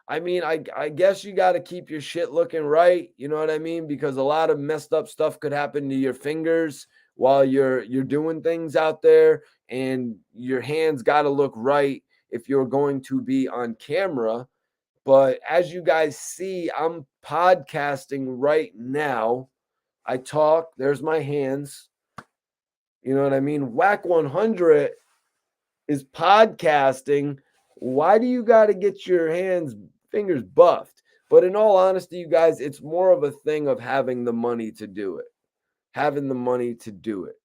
I mean, I guess you got to keep your shit looking right. You know what I mean? Because a lot of messed up stuff could happen to your fingers while you're doing things out there, and your hands got to look right if you're going to be on camera. But as you guys see, I'm podcasting right now. I talk. There's my hands. You know what I mean? Wack 100 is podcasting. Why do you got to get your fingers buffed? But in all honesty, you guys, it's more of a thing of having the money to do it. Having the money to do it.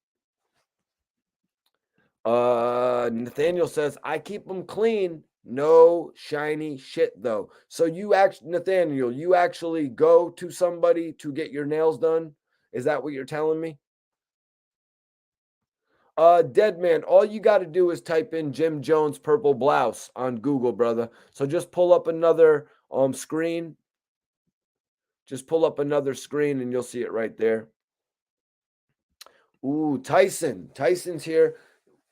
Nathaniel says, I keep them clean. No shiny shit though. So Nathaniel, you actually go to somebody to get your nails done? Is that what you're telling me? Dead man, all you got to do is type in Jim Jones purple blouse on Google, brother. So just pull up another screen. Just pull up another screen and you'll see it right there. Ooh, Tyson. Tyson's here.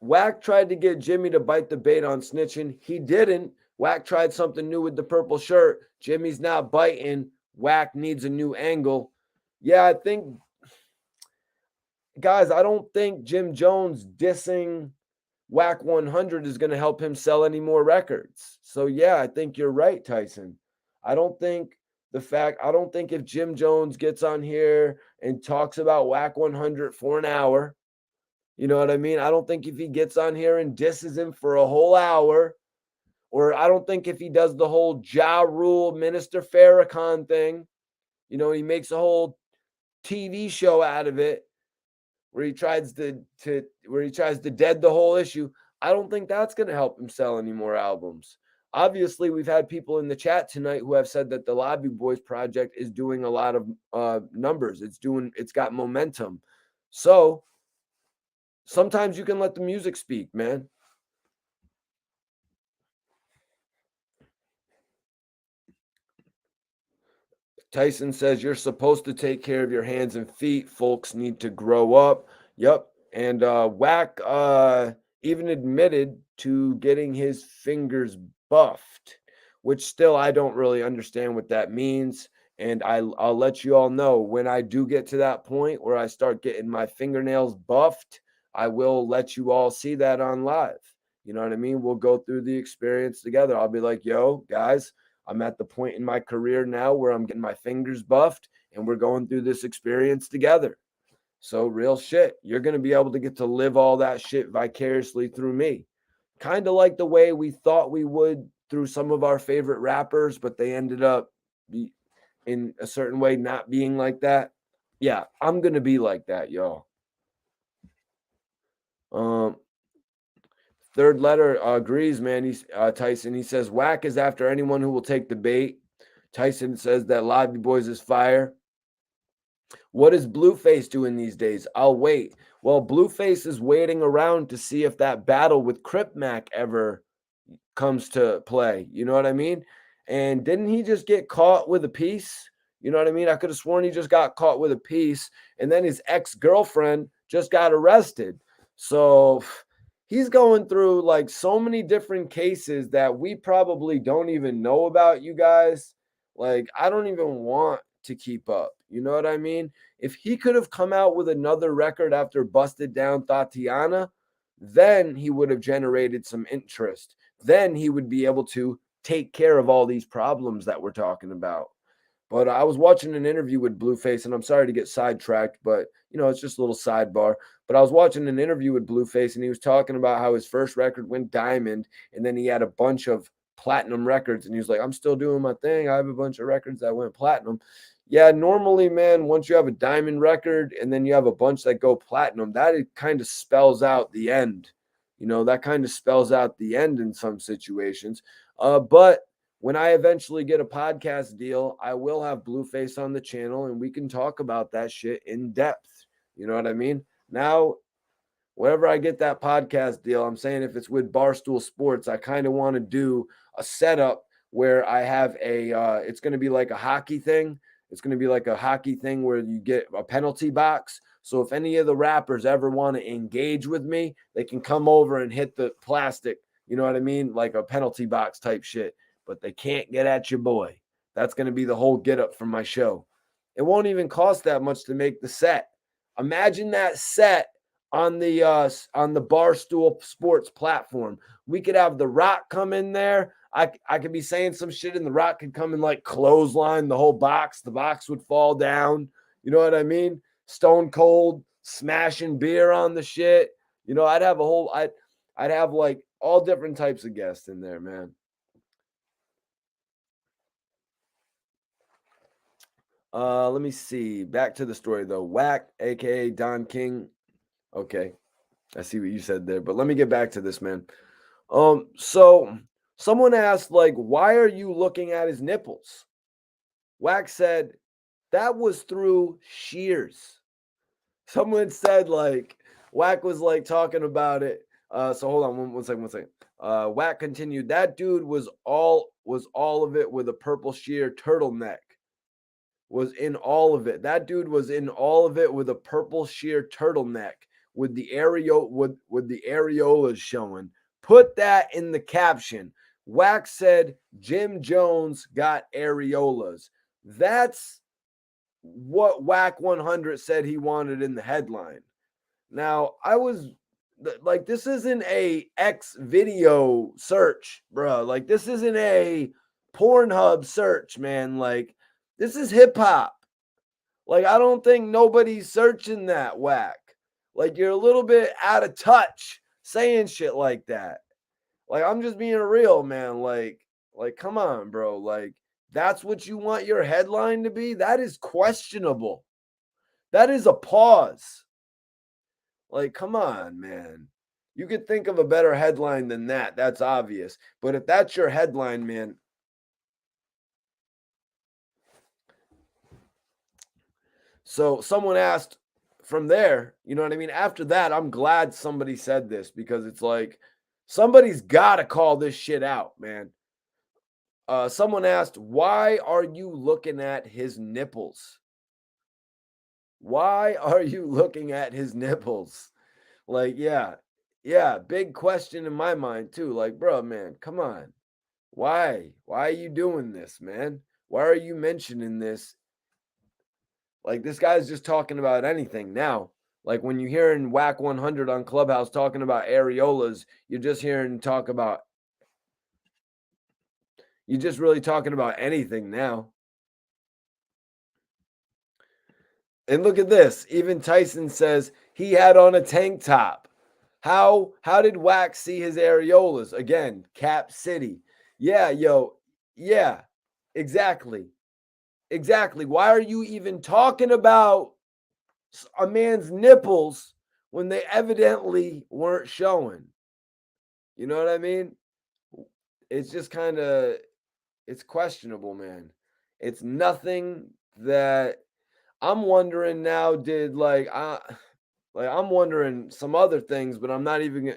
Wack tried to get Jimmy to bite the bait on snitching. He didn't. Wack tried something new with the purple shirt. Jimmy's not biting. Wack needs a new angle. Yeah, I think, guys, I don't think Jim Jones dissing Wack 100 is going to help him sell any more records. So, yeah, I think you're right, Tyson. I don't think if Jim Jones gets on here and talks about Wack 100 for an hour, you know what I mean? I don't think if he gets on here and disses him for a whole hour, or I don't think if he does the whole Ja Rule Minister Farrakhan thing, he makes a whole TV show out of it where he tries to dead the whole issue. I don't think that's going to help him sell any more albums. Obviously, we've had people in the chat tonight who have said that the Lobby Boys project is doing a lot of numbers. It's got momentum. So sometimes you can let the music speak, man. Tyson says you're supposed to take care of your hands and feet. Folks need to grow up. Yep. And Wack even admitted to getting his fingers buffed, which still I don't really understand what that means. And I'll let you all know when I do get to that point where I start getting my fingernails buffed, I will let you all see that on live. You know what I mean? We'll go through the experience together. I'll be like, yo, guys, I'm at the point in my career now where I'm getting my fingers buffed and we're going through this experience together. So real shit, you're going to be able to get to live all that shit vicariously through me. Kind of like the way we thought we would through some of our favorite rappers, but they ended up in a certain way not being like that. Yeah, I'm going to be like that, y'all. Third letter agrees, man. He's Tyson. He says Wack is after anyone who will take the bait. Tyson says that Lobby Boys is fire. What is Blueface doing these days? I'll wait. Well, Blueface is waiting around to see if that battle with Crip Mac ever comes to play. You know what I mean? And didn't he just get caught with a piece? You know what I mean? I could have sworn he just got caught with a piece, and then his ex-girlfriend just got arrested. So he's going through like so many different cases that we probably don't even know about, you guys. Like, I don't even want to keep up. You know what I mean? If he could have come out with another record after Busted Down Tatiana, then he would have generated some interest. Then he would be able to take care of all these problems that we're talking about. But I was watching an interview with Blueface, and I'm sorry to get sidetracked, but it's just a little sidebar. But I was watching an interview with Blueface, and he was talking about how his first record went diamond, and then he had a bunch of platinum records, and he was like, I'm still doing my thing. I have a bunch of records that went platinum. Yeah, normally, man, once you have a diamond record and then you have a bunch that go platinum, that it kind of spells out the end. That kind of spells out the end in some situations. But when I eventually get a podcast deal, I will have Blueface on the channel and we can talk about that shit in depth. You know what I mean? Now, whenever I get that podcast deal, I'm saying if it's with Barstool Sports, I kind of want to do a setup where I have it's going to be like a hockey thing. It's going to be like a hockey thing where you get a penalty box. So if any of the rappers ever want to engage with me, they can come over and hit the plastic, you know what I mean? Like a penalty box type shit. But they can't get at your boy. That's going to be the whole get up from my show. It won't even cost that much to make the set. Imagine that set on the Barstool Sports platform. We could have The Rock come in there. I could be saying some shit and The Rock could come and like clothesline the whole box. The box would fall down. You know what I mean? Stone Cold smashing beer on the shit. You know, I'd have like all different types of guests in there, man. Let me see. Back to the story though. Wack, aka Don King. Okay, I see what you said there, but let me get back to this, man. So someone asked, like, why are you looking at his nipples? Wack said, that was through shears. Someone said, like, Wack was like talking about it. So hold on one second. Wack continued, that dude was all of it with a purple sheer turtleneck. Was in all of it. That dude was in all of it with a purple sheer turtleneck with the with the areolas showing. Put that in the caption. Wack said Jim Jones got areolas. That's what Wack 100 said he wanted in the headline. Now, I was like, this isn't a X video search, bro. Like, this isn't a Pornhub search, man. Like, this is hip hop. Like, I don't think nobody's searching that, Wack. Like, you're a little bit out of touch saying shit like that. Like, I'm just being real, man. Like, come on, bro. Like, that's what you want your headline to be? That is questionable. That is a pause. Like, come on, man. You could think of a better headline than that. That's obvious. But if that's your headline, man. So someone asked from there, you know what I mean? After that, I'm glad somebody said this because it's like somebody's got to call this shit out, man. Someone asked, why are you looking at his nipples? Why are you looking at his nipples? Like, yeah, big question in my mind too. Like, bro, man, come on. Why? Why are you doing this, man? Why are you mentioning this? Like, this guy's just talking about anything now. Like, when you hearing Whack 100 on Clubhouse talking about areolas, you're just hearing talk about, you're just really talking about anything now. And look at this. Even Tyson says he had on a tank top. How did Wax see his areolas? Again, Cap City. Yeah, yo. Yeah. Exactly. Exactly. Why are you even talking about a man's nipples when they evidently weren't showing? You know what I mean? It's just kind of it's questionable, man. It's nothing that I'm wondering now did like I'm wondering some other things, but I'm not even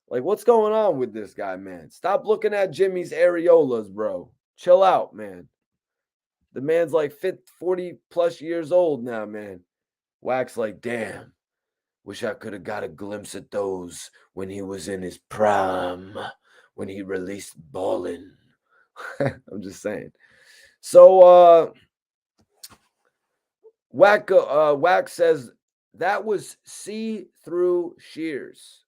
like what's going on with this guy, man? Stop looking at Jimmy's areolas, bro. Chill out, man. The man's like 40 plus years old now, man. Wax like, damn. Wish I could have got a glimpse at those when he was in his prime, when he released ballin'. I'm just saying. So Wack says that was see-through shears.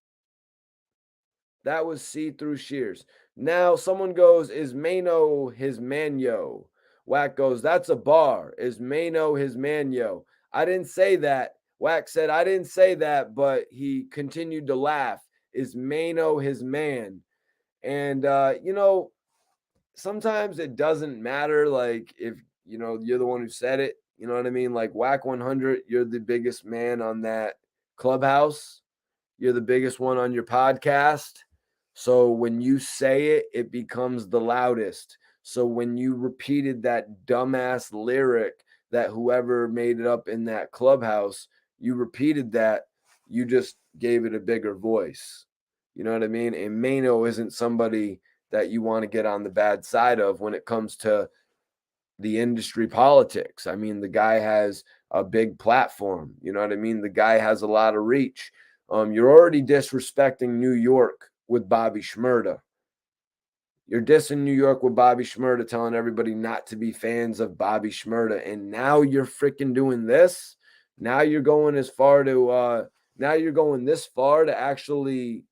That was see-through shears. Now someone goes, is Mano his manyo? Wack goes, that's a bar. Is Mano his manyo? I didn't say that. Wack said, I didn't say that, but he continued to laugh. Is Mano his man? And you know, sometimes it doesn't matter, like if you know you're the one who said it. You know what I mean? Like Wack 100, you're the biggest man on that clubhouse. You're the biggest one on your podcast. So when you say it, it becomes the loudest. So when you repeated that dumbass lyric that whoever made it up in that clubhouse, you repeated that, you just gave it a bigger voice. You know what I mean? And Mano isn't somebody that you want to get on the bad side of when it comes to the industry politics. I mean, the guy has a big platform. You know what I mean? The guy has a lot of reach. You're already disrespecting New York with Bobby Shmurda. You're dissing New York with Bobby Shmurda, telling everybody not to be fans of Bobby Shmurda. And now you're freaking doing this. Now you're going as far to now you're going this far to actually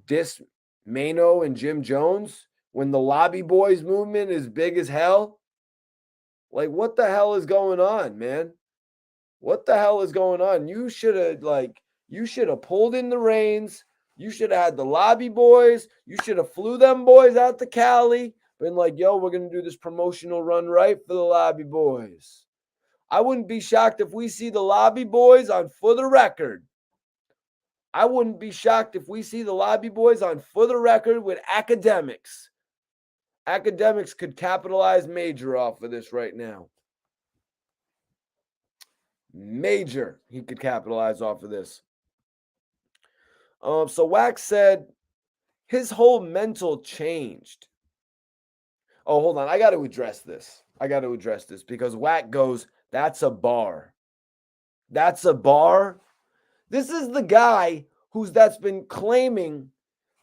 diss Mano and Jim Jones when the Lobby Boys movement is big as hell. Like, what the hell is going on, man? What the hell is going on? You should have pulled in the reins. You should have had the lobby boys. You should have flew them boys out to Cali. Been like, yo, we're gonna do this promotional run right for the lobby boys. I wouldn't be shocked if we see the lobby boys on For the Record. I wouldn't be shocked if we see the lobby boys on For the Record with Academics. Academics could capitalize major off of this right now. Major, he could capitalize off of this. So Wack said his whole mental changed. Oh, hold on. I got to address this. Because Wack goes, that's a bar. That's a bar. This is the guy that's been claiming.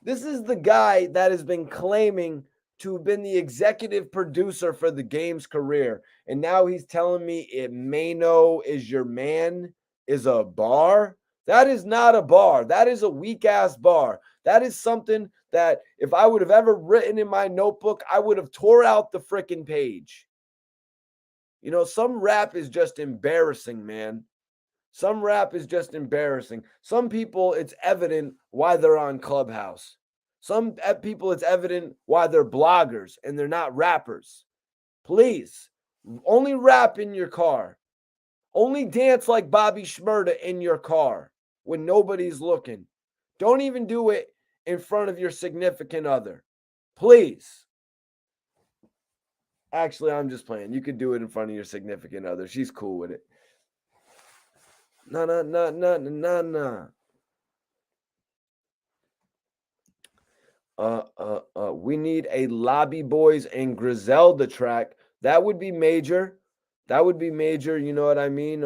This is the guy that has been claiming to have been the executive producer for the game's career. And now he's telling me it Mano is your man is a bar. That is not a bar. That is a weak ass bar. That is something that if I would have ever written in my notebook, I would have tore out the freaking page. You know, some rap is just embarrassing, man. Some rap is just embarrassing. Some people, it's evident why they're on Clubhouse. Some people, it's evident why they're bloggers and they're not rappers. Please, only rap in your car. Only dance like Bobby Shmurda in your car when nobody's looking. Don't even do it in front of your significant other. Please. Actually, I'm just playing. You could do it in front of your significant other. She's cool with it. No. We need a Lobby Boys and Griselda track. That would be major. You know what I mean?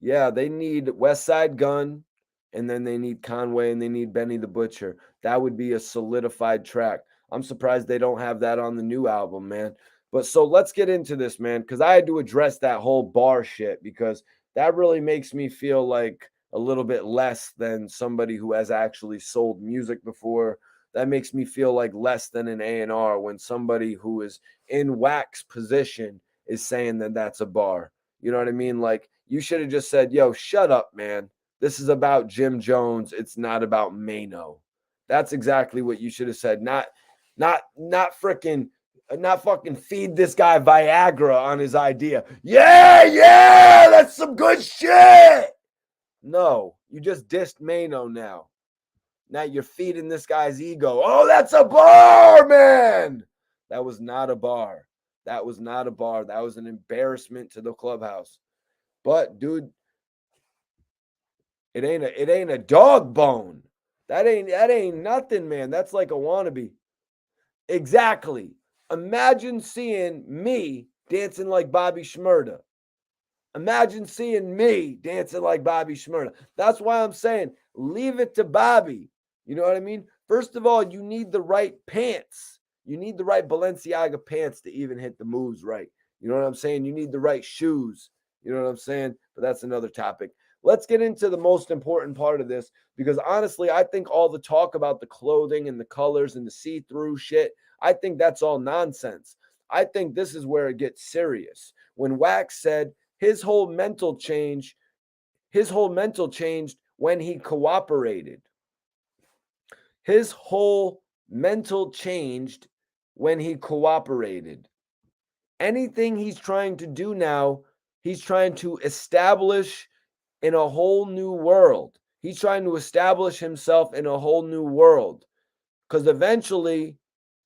They need West Side Gun, and then they need Conway, and they need Benny the Butcher. That would be a solidified track. I'm surprised they don't have that on the new album, man. But so let's get into this, man, because I had to address that whole bar shit because that really makes me feel like a little bit less than somebody who has actually sold music before. That makes me feel like less than an A&R when somebody who is in Wack's position is saying that that's a bar. You know what I mean? Like, you should have just said, yo, shut up, man. This is about Jim Jones. It's not about Mano. That's exactly what you should have said. Not fucking feed this guy Viagra on his idea. Yeah, that's some good shit. No, you just dissed Mano now. Now you're feeding this guy's ego. Oh, that's a bar, man. That was not a bar. That was an embarrassment to the clubhouse. But dude, it ain't a dog bone. That ain't nothing, man. That's like a wannabe. Exactly. Imagine seeing me dancing like Bobby Shmurda. Imagine seeing me dancing like Bobby Shmurda. That's why I'm saying leave it to Bobby. You know what I mean? First of all, you need the right pants. You need the right Balenciaga pants to even hit the moves right. You know what I'm saying? You need the right shoes. You know what I'm saying? But that's another topic. Let's get into the most important part of this because honestly, I think all the talk about the clothing and the colors and the see-through shit, I think that's all nonsense. I think this is where it gets serious. When Wack said his whole mental changed when he cooperated. His whole mental changed when he cooperated. Anything he's trying to do now, he's trying to establish in a whole new world. He's trying to establish himself in a whole new world. Because eventually,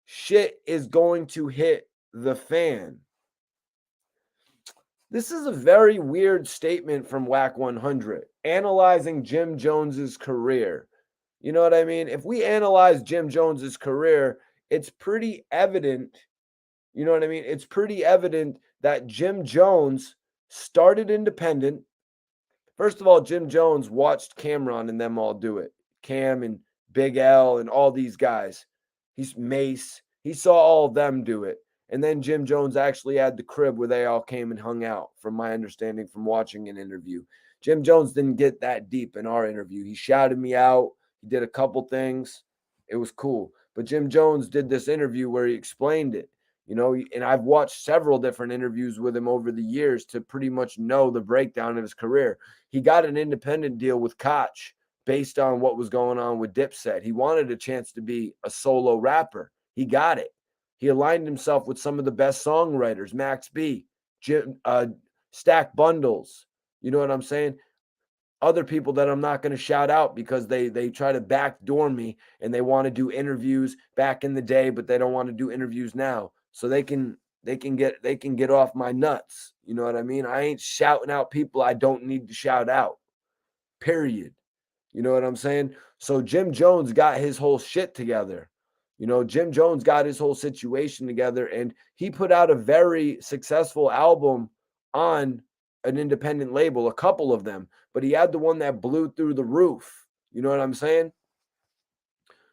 shit is going to hit the fan. This is a very weird statement from Wack 100, analyzing Jim Jones's career. You know what I mean? If we analyze Jim Jones's career, it's pretty evident, you know what I mean? It's pretty evident that Jim Jones started independent. First of all, Jim Jones watched Cameron and them all do it. Cam and Big L and all these guys. He's Mace. He saw all of them do it. And then Jim Jones actually had the crib where they all came and hung out, from my understanding from watching an interview. Jim Jones didn't get that deep in our interview. He shouted me out. He did a couple things. It was cool. But Jim Jones did this interview where he explained it. And I've watched several different interviews with him over the years to pretty much know the breakdown of his career. He got an independent deal with Koch based on what was going on with Dipset. He wanted a chance to be a solo rapper. He got it. He aligned himself with some of the best songwriters, Max B, Stack Bundles. You know what I'm saying? Other people that I'm not going to shout out because they try to backdoor me and they want to do interviews back in the day, but they don't want to do interviews now. So they can get off my nuts. You know what I mean? I ain't shouting out people I don't need to shout out. Period. You know what I'm saying? So Jim Jones got his whole shit together. Jim Jones got his whole situation together, and he put out a very successful album on an independent label, a couple of them, but he had the one that blew through the roof. You know what I'm saying?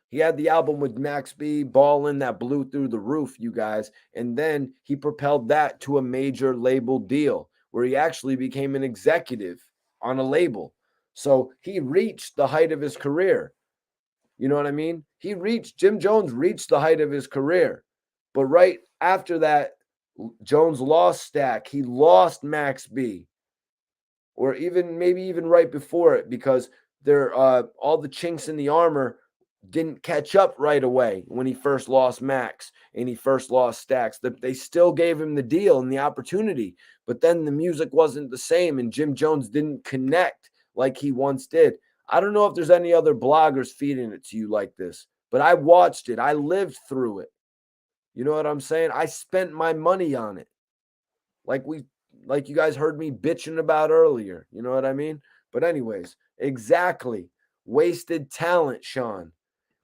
He had the album with Max B, Ballin', that blew through the roof, you guys. And then he propelled that to a major label deal where he actually became an executive on a label. So he reached the height of his career. You know what I mean? Jim Jones reached the height of his career. But right after that, Jones lost Stack. He lost Max B. Or maybe even right before it, because all the chinks in the armor didn't catch up right away when he first lost Max and he first lost Stacks. They still gave him the deal and the opportunity, but then the music wasn't the same and Jim Jones didn't connect like he once did. I don't know if there's any other bloggers feeding it to you like this, but I watched it. I lived through it. You know what I'm saying? I spent my money on it. Like you guys heard me bitching about earlier. You know what I mean? But anyways, exactly. Wasted talent, Sean.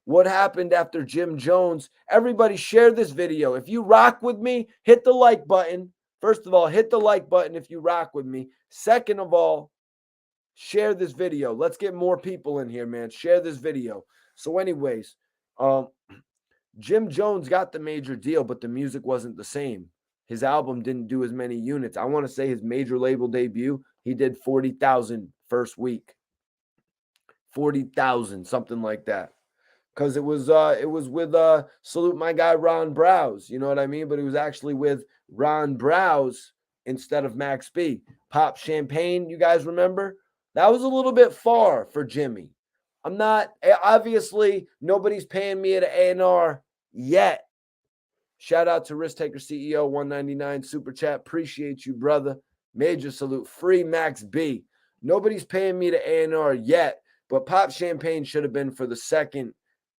What happened after Jim Jones? Everybody share this video. If you rock with me, hit the like button. First of all, hit the like button if you rock with me. Second of all, share this video. Let's get more people in here, man. Share this video. So anyways, Jim Jones got the major deal, but the music wasn't the same. His album didn't do as many units. I want to say his major label debut, he did 40,000 first week. 40,000, something like that. Because it was with salute my guy Ron Browse, you know what I mean? But it was actually with Ron Browse instead of Max B. Pop Champagne, you guys remember? That was a little bit far for Jimmy. I'm not, obviously, nobody's paying me at A&R yet. Shout out to Risk Taker CEO 199 Super Chat. Appreciate you, brother. Major salute. Free Max B. Nobody's paying me to A&R yet, but Pop Champagne should have been for the second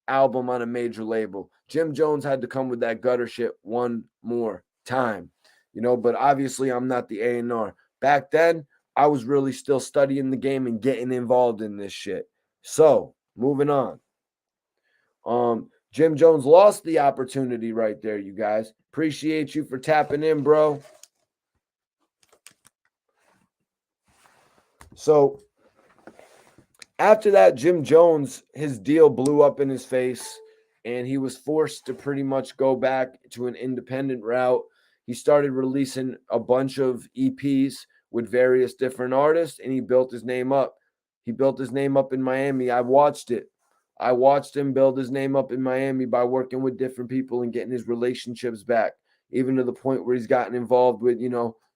album on a major label. Jim Jones had to come with that gutter shit one more time. But obviously I'm not the A&R. Back then, I was really still studying the game and getting involved in this shit. So, moving on. Jim Jones lost the opportunity right there, you guys. Appreciate you for tapping in, bro. So, after that, Jim Jones, his deal blew up in his face, and he was forced to pretty much go back to an independent route. He started releasing a bunch of EPs with various different artists, and he built his name up. He built his name up in Miami. I watched it. I watched him build his name up in Miami by working with different people and getting his relationships back, even to the point where he's gotten involved with,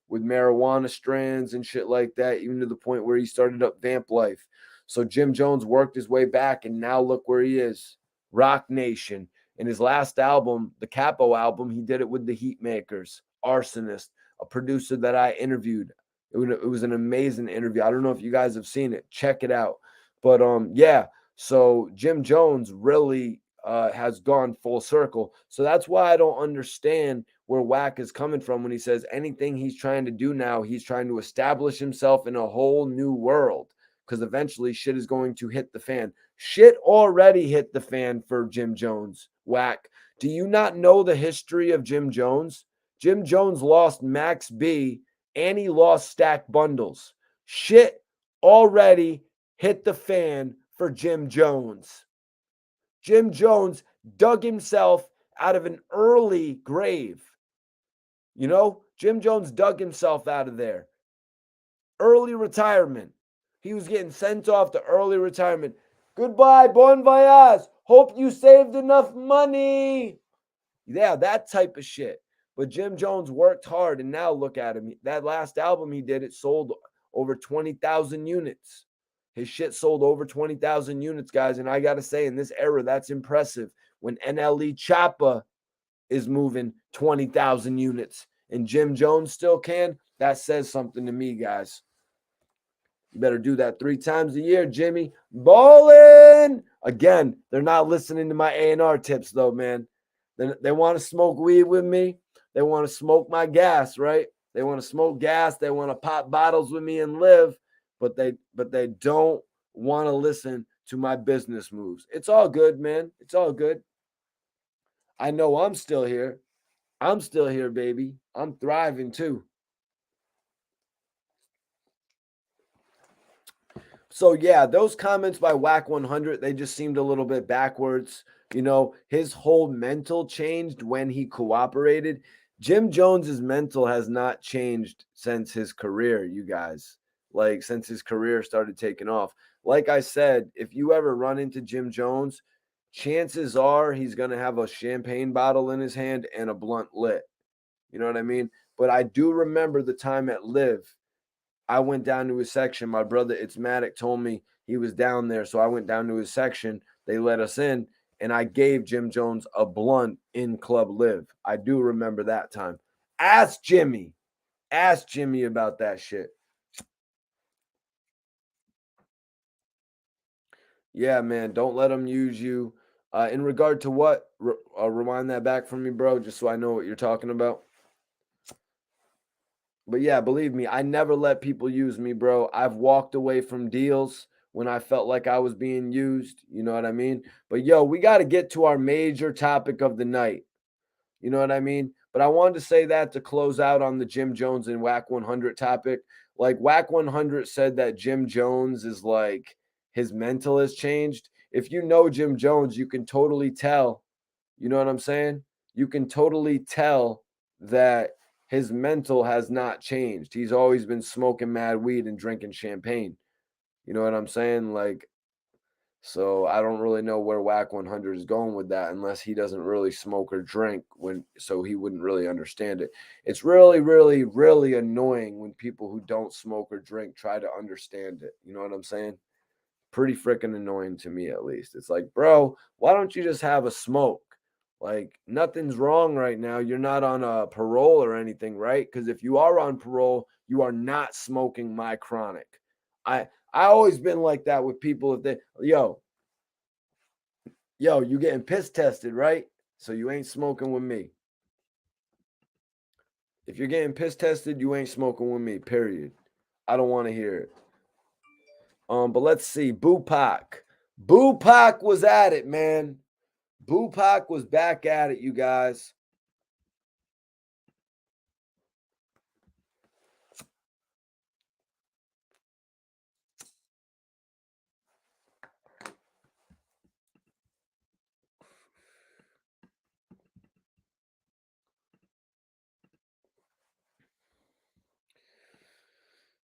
with marijuana strands and shit like that, even to the point where he started up Vamp Life. So Jim Jones worked his way back, and now look where he is. Rock Nation. In his last album, the Capo album, he did it with the Heatmakers, Arsonist, a producer that I interviewed. It was an amazing interview. I don't know if you guys have seen it. Check it out. But yeah, so Jim Jones really has gone full circle. So that's why I don't understand where Wack is coming from when he says anything he's trying to do now, he's trying to establish himself in a whole new world. Because eventually shit is going to hit the fan. Shit already hit the fan for Jim Jones. Wack. Do you not know the history of Jim Jones? Jim Jones lost Max B and he lost Stack Bundles. Shit already hit the fan for Jim Jones. Jim Jones dug himself out of an early grave. Jim Jones dug himself out of there. Early retirement. He was getting sent off to early retirement. Goodbye, bon voyage. Hope you saved enough money. Yeah, that type of shit. But Jim Jones worked hard, and now look at him. That last album he did, it sold over 20,000 units. His shit sold over 20,000 units, guys. And I got to say, in this era, that's impressive. When NLE Choppa is moving 20,000 units and Jim Jones still can, that says something to me, guys. You better do that 3 times a year, Jimmy. Bowling! Again, they're not listening to my A&R tips, though, man. They want to smoke weed with me. They want to smoke my gas, right? They want to smoke gas. They want to pop bottles with me and live, but they don't want to listen to my business moves. It's all good, man. It's all good. I know I'm still here. I'm still here, baby. I'm thriving too. So yeah, those comments by Wack 100, they just seemed a little bit backwards. You know, his whole mental changed when he cooperated. Jim Jones's mental has not changed since his career, you guys. Like since his career started taking off. Like I said, if you ever run into Jim Jones, chances are he's going to have a champagne bottle in his hand and a blunt lit. You know what I mean? But I do remember the time at Live. I went down to his section. My brother Itzmatic told me he was down there, so I went down to his section. They let us in, and I gave Jim Jones a blunt in Club Live. I do remember that time. Ask Jimmy. Ask Jimmy about that shit. Yeah, man. Don't let them use you. In regard to what? Rewind that back for me, bro, just so I know what you're talking about. But yeah, believe me, I never let people use me, bro. I've walked away from deals when I felt like I was being used. You know what I mean? But yo, we got to get to our major topic of the night. You know what I mean? But I wanted to say that to close out on the Jim Jones and Wack 100 topic. Like Wack 100 said that Jim Jones is like his mental has changed. If you know Jim Jones, you can totally tell. You know what I'm saying? You can totally tell that his mental has not changed. He's always been smoking mad weed and drinking champagne. You know what I'm saying? Like, so I don't really know where Wack 100 is going with that unless he doesn't really smoke or drink so he wouldn't really understand it. It's really, really, really annoying when people who don't smoke or drink try to understand it. You know what I'm saying? Pretty freaking annoying to me, at least. It's like, bro, why don't you just have a smoke? Like, nothing's wrong right now. You're not on a parole or anything, right? Because if you are on parole, you are not smoking my chronic. I always been like that with people. If they, yo, you getting piss tested, right? So you ain't smoking with me. If you're getting piss tested, you ain't smoking with me. Period. I don't want to hear it. But let's see. Bupac. Bupac was at it, man. Bupac was back at it, you guys.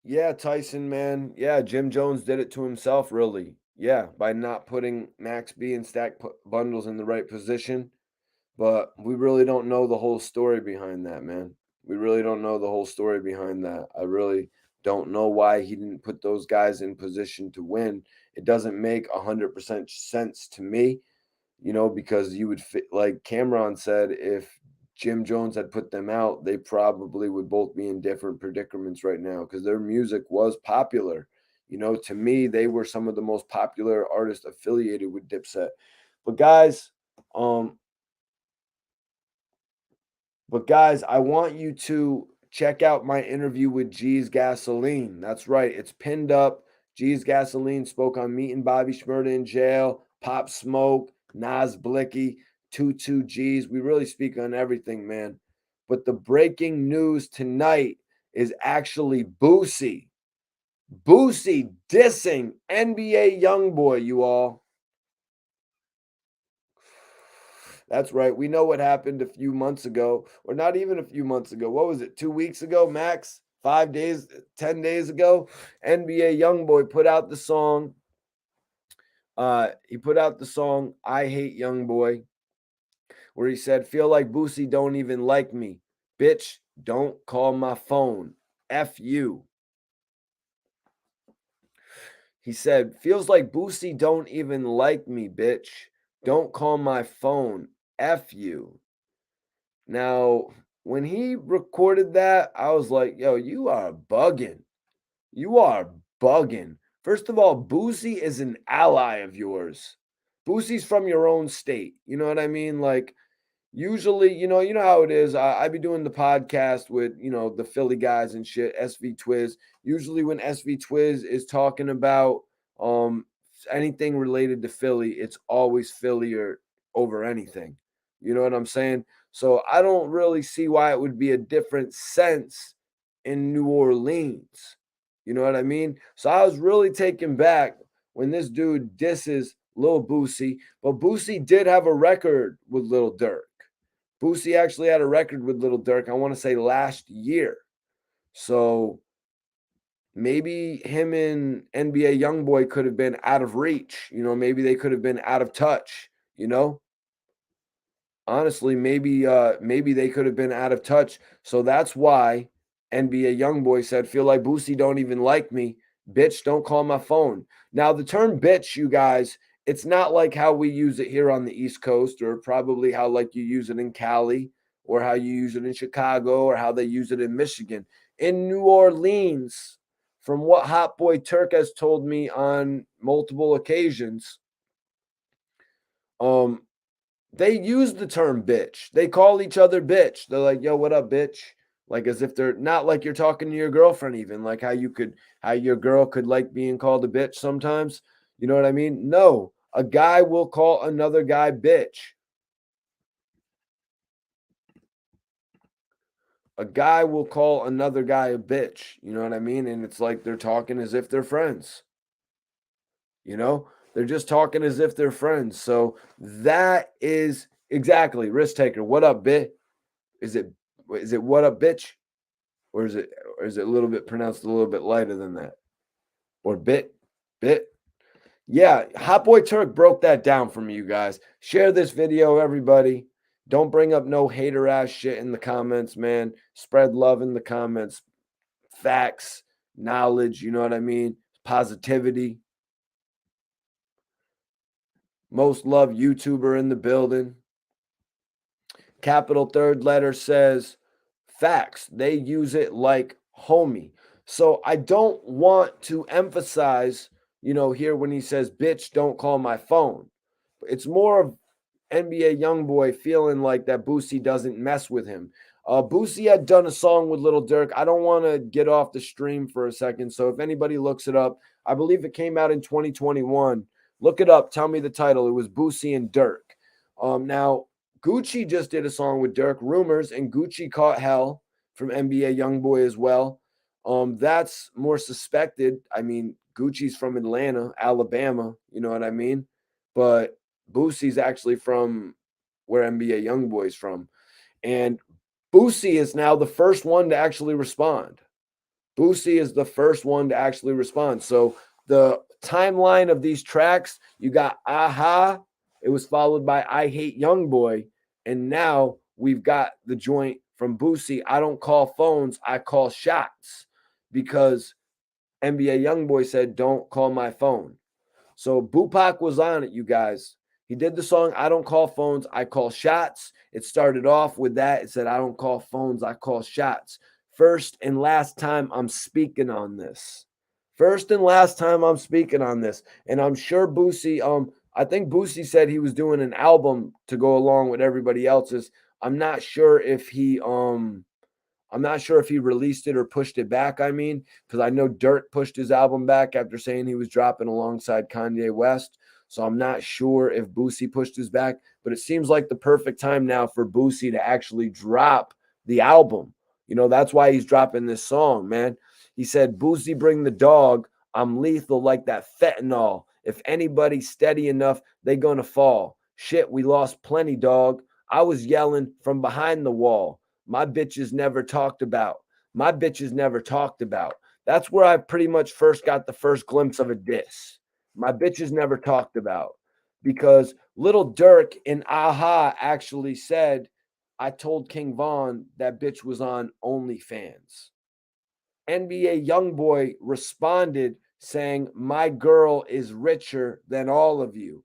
Yeah, Tyson, man. Yeah, Jim Jones did it to himself, really. Yeah, by not putting Max B and Stack Bundles in the right position. But we really don't know the whole story behind that, man. We really don't know the whole story behind that. I really don't know why he didn't put those guys in position to win. It doesn't make 100% sense to me, because you would fit, like Cameron said, if Jim Jones had put them out, they probably would both be in different predicaments right now because their music was popular. To me, they were some of the most popular artists affiliated with Dipset. But guys, um, I want you to check out my interview with G's Gasoline. That's right, it's pinned up. G's Gasoline spoke on meeting Bobby Shmurda in jail, Pop Smoke, Nas Blicky, 22 G's. We really speak on everything, man. But the breaking news tonight is actually Boosie. Boosie dissing NBA Youngboy, you all. That's right. We know what happened a few months ago, or not even a few months ago. What was it? 2 weeks ago, max? 5 days, 10 days ago? NBA Youngboy put out the song. He put out the song I Hate Youngboy, where he said, feel like Boosie don't even like me. Bitch, don't call my phone. F you. He said, feels like Boosie don't even like me, bitch. Don't call my phone. F you. Now, when he recorded that, I was like, yo, you are bugging. You are bugging. First of all, Boosie is an ally of yours. Boosie's from your own state. You know what I mean? Like, usually, you know how it is. I be doing the podcast with, the Philly guys and shit, SV Twiz. Usually when SV Twiz is talking about anything related to Philly, it's always Philly or over anything. You know what I'm saying? So I don't really see why it would be a different sense in New Orleans. You know what I mean? So I was really taken back when this dude disses Lil Boosie, but Boosie did have a record with Lil Durk. Boosie actually had a record with Little Durk, I want to say last year. So maybe him and NBA Youngboy could have been out of reach. Maybe they could have been out of touch, you know? Honestly, maybe they could have been out of touch. So that's why NBA Youngboy said, feel like Boosie don't even like me. Bitch, don't call my phone. Now, the term bitch, you guys, it's not like how we use it here on the East Coast, or probably how like you use it in Cali, or how you use it in Chicago, or how they use it in Michigan. In New Orleans, from what Hot Boy Turk has told me on multiple occasions, um, they use the term bitch. They call each other bitch. They're like, yo, what up, bitch? Like as if they're not like you're talking to your girlfriend, even like how your girl could like being called a bitch sometimes. You know what I mean? No, a guy will call another guy bitch. A guy will call another guy a bitch. You know what I mean? And it's like they're talking as if they're friends. They're just talking as if they're friends. So that is exactly risk taker. What up, bitch? Is it what up, bitch? Or is it a little bit pronounced a little bit lighter than that? Or bit? Yeah, Hot Boy Turk broke that down for me, you guys. Share this video, everybody. Don't bring up no hater ass shit in the comments, man. Spread love in the comments. Facts, knowledge, you know what I mean? Positivity. Most loved YouTuber in the building. Capital third letter says facts. They use it like homie. So I don't want to emphasize, here when he says, bitch, don't call my phone. It's more of NBA Youngboy feeling like that Boosie doesn't mess with him. Boosie had done a song with Little Durk. I don't want to get off the stream for a second. So if anybody looks it up, I believe it came out in 2021. Look it up. Tell me the title. It was Boosie and Durk. Now, Gucci just did a song with Durk, Rumors, and Gucci caught hell from NBA Youngboy as well. That's more suspected. I mean, Gucci's from Atlanta, Alabama. You know what I mean? But Boosie's actually from where NBA Youngboy's from. And Boosie is now the first one to actually respond. Boosie is the first one to actually respond. So the timeline of these tracks, you got Aha, it was followed by I Hate Youngboy, and now we've got the joint from Boosie, I don't call phones, I call shots, because NBA Youngboy said, don't call my phone. So Bupac was on it, you guys. He did the song I Don't Call Phones, I Call Shots. It started off with that. It said, I don't call phones, I call shots. First and last time I'm speaking on this. First and last time I'm speaking on this. And I'm sure Boosie, I think Boosie said he was doing an album to go along with everybody else's. I'm not sure if he released it or pushed it back. I mean, because I know Durk pushed his album back after saying he was dropping alongside Kanye West. So I'm not sure if Boosie pushed his back, but it seems like the perfect time now for Boosie to actually drop the album. That's why he's dropping this song, man. He said, Boosie, bring the dog. I'm lethal like that fentanyl. If anybody's steady enough, they gonna fall. Shit, we lost plenty, dog. I was yelling from behind the wall. My bitches never talked about. My bitches never talked about. That's where I pretty much first got the first glimpse of a diss. My bitches never talked about. Because Little Durk in Aha actually said, I told King Von that bitch was on OnlyFans. NBA Youngboy responded saying, my girl is richer than all of you.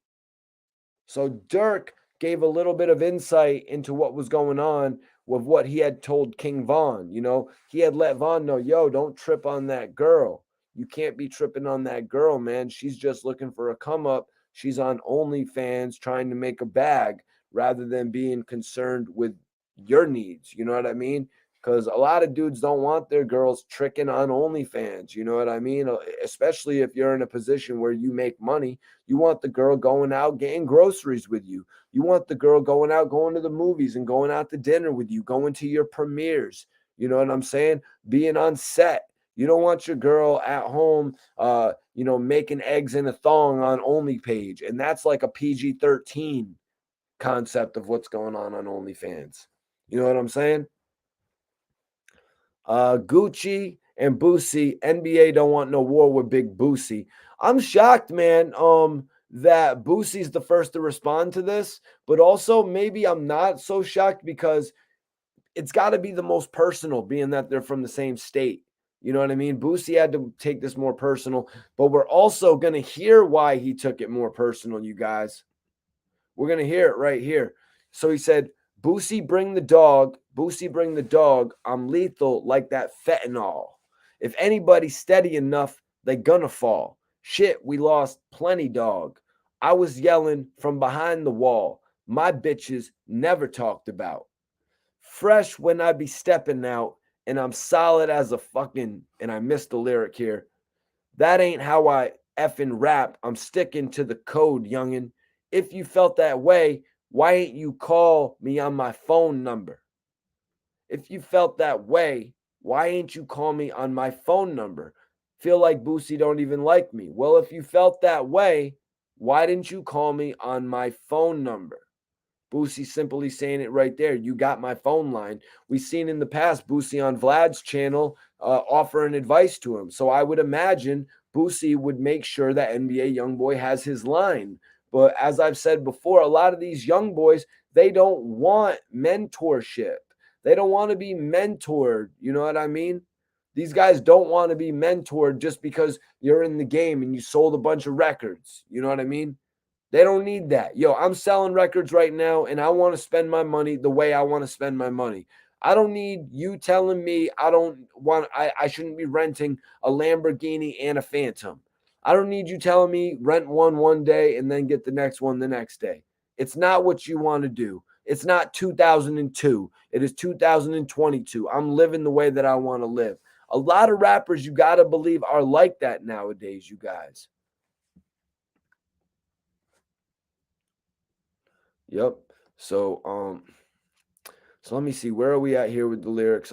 So Durk gave a little bit of insight into what was going on with what he had told King Von. You know, he had let Von know, yo, don't trip on that girl. You can't be tripping on that girl, man. She's just looking for a come up. She's on OnlyFans trying to make a bag rather than being concerned with your needs. You know what I mean? Because a lot of dudes don't want their girls tricking on OnlyFans. You know what I mean? Especially if you're in a position where you make money. You want the girl going out getting groceries with you. You want the girl going out, going to the movies and going out to dinner with you, going to your premieres. You know what I'm saying? Being on set. You don't want your girl at home, making eggs in a thong on OnlyPage. And that's like a PG-13 concept of what's going on OnlyFans. You know what I'm saying? Gucci and Boosie, NBA don't want no war with Big Boosie. I'm shocked, man, that Boosie's the first to respond to this, but also maybe I'm not so shocked because it's got to be the most personal, being that they're from the same state. You know what I mean? Boosie had to take this more personal, but we're also going to hear why he took it more personal, you guys. We're going to hear it right here. So he said, Boosie, bring the dog. Boosie, bring the dog. I'm lethal like that fentanyl. If anybody's steady enough, they gonna fall. Shit, we lost plenty, dog. I was yelling from behind the wall. My bitches never talked about. Fresh when I be stepping out, and I'm solid as a fucking, and I missed the lyric here. That ain't how I effing rap. I'm sticking to the code, youngin'. If you felt that way, why ain't you call me on my phone number? If you felt that way, why ain't you call me on my phone number? Feel like Boosie don't even like me. Well, if you felt that way, why didn't you call me on my phone number? Boosie simply saying it right there. You got my phone line. We've seen in the past Boosie on Vlad's channel offering advice to him. So I would imagine Boosie would make sure that NBA Youngboy has his line. But as I've said before, a lot of these young boys, they don't want mentorship. They don't want to be mentored. You know what I mean? These guys don't want to be mentored just because you're in the game and you sold a bunch of records. You know what I mean? They don't need that. Yo, I'm selling records right now and I want to spend my money the way I want to spend my money. I don't need you telling me I shouldn't be renting a Lamborghini and a Phantom. I don't need you telling me rent one day and then get the next one the next day. It's not what you want to do. It's not 2002. It is 2022. I'm living the way that I want to live. A lot of rappers, you got to believe, are like that nowadays, you guys. Yep. So let me see. Where are we at here with the lyrics?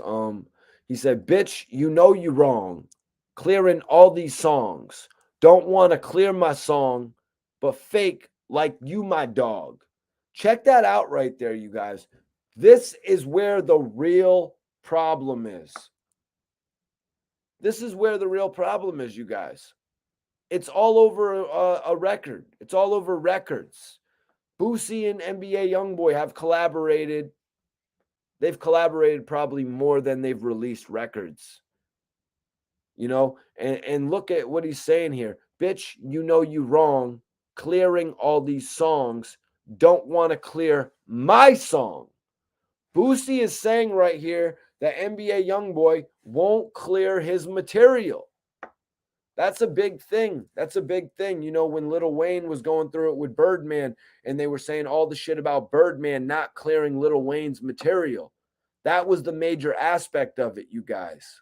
He said, bitch, you know you wrong. Clearing all these songs. Don't want to clear my song, but fake like you my dog. Check that out right there, you guys. This is where the real problem is. This is where the real problem is, you guys. It's all over a record. It's all over records. Boosie and NBA Youngboy have collaborated. They've collaborated probably more than they've released records. You know, and look at what he's saying here. Bitch, you know you wrong. Clearing all these songs. Don't want to clear my song. Boosie is saying right here that NBA Youngboy won't clear his material. That's a big thing. That's a big thing. You know, when Lil Wayne was going through it with Birdman and they were saying all the shit about Birdman not clearing Lil Wayne's material. That was the major aspect of it, you guys.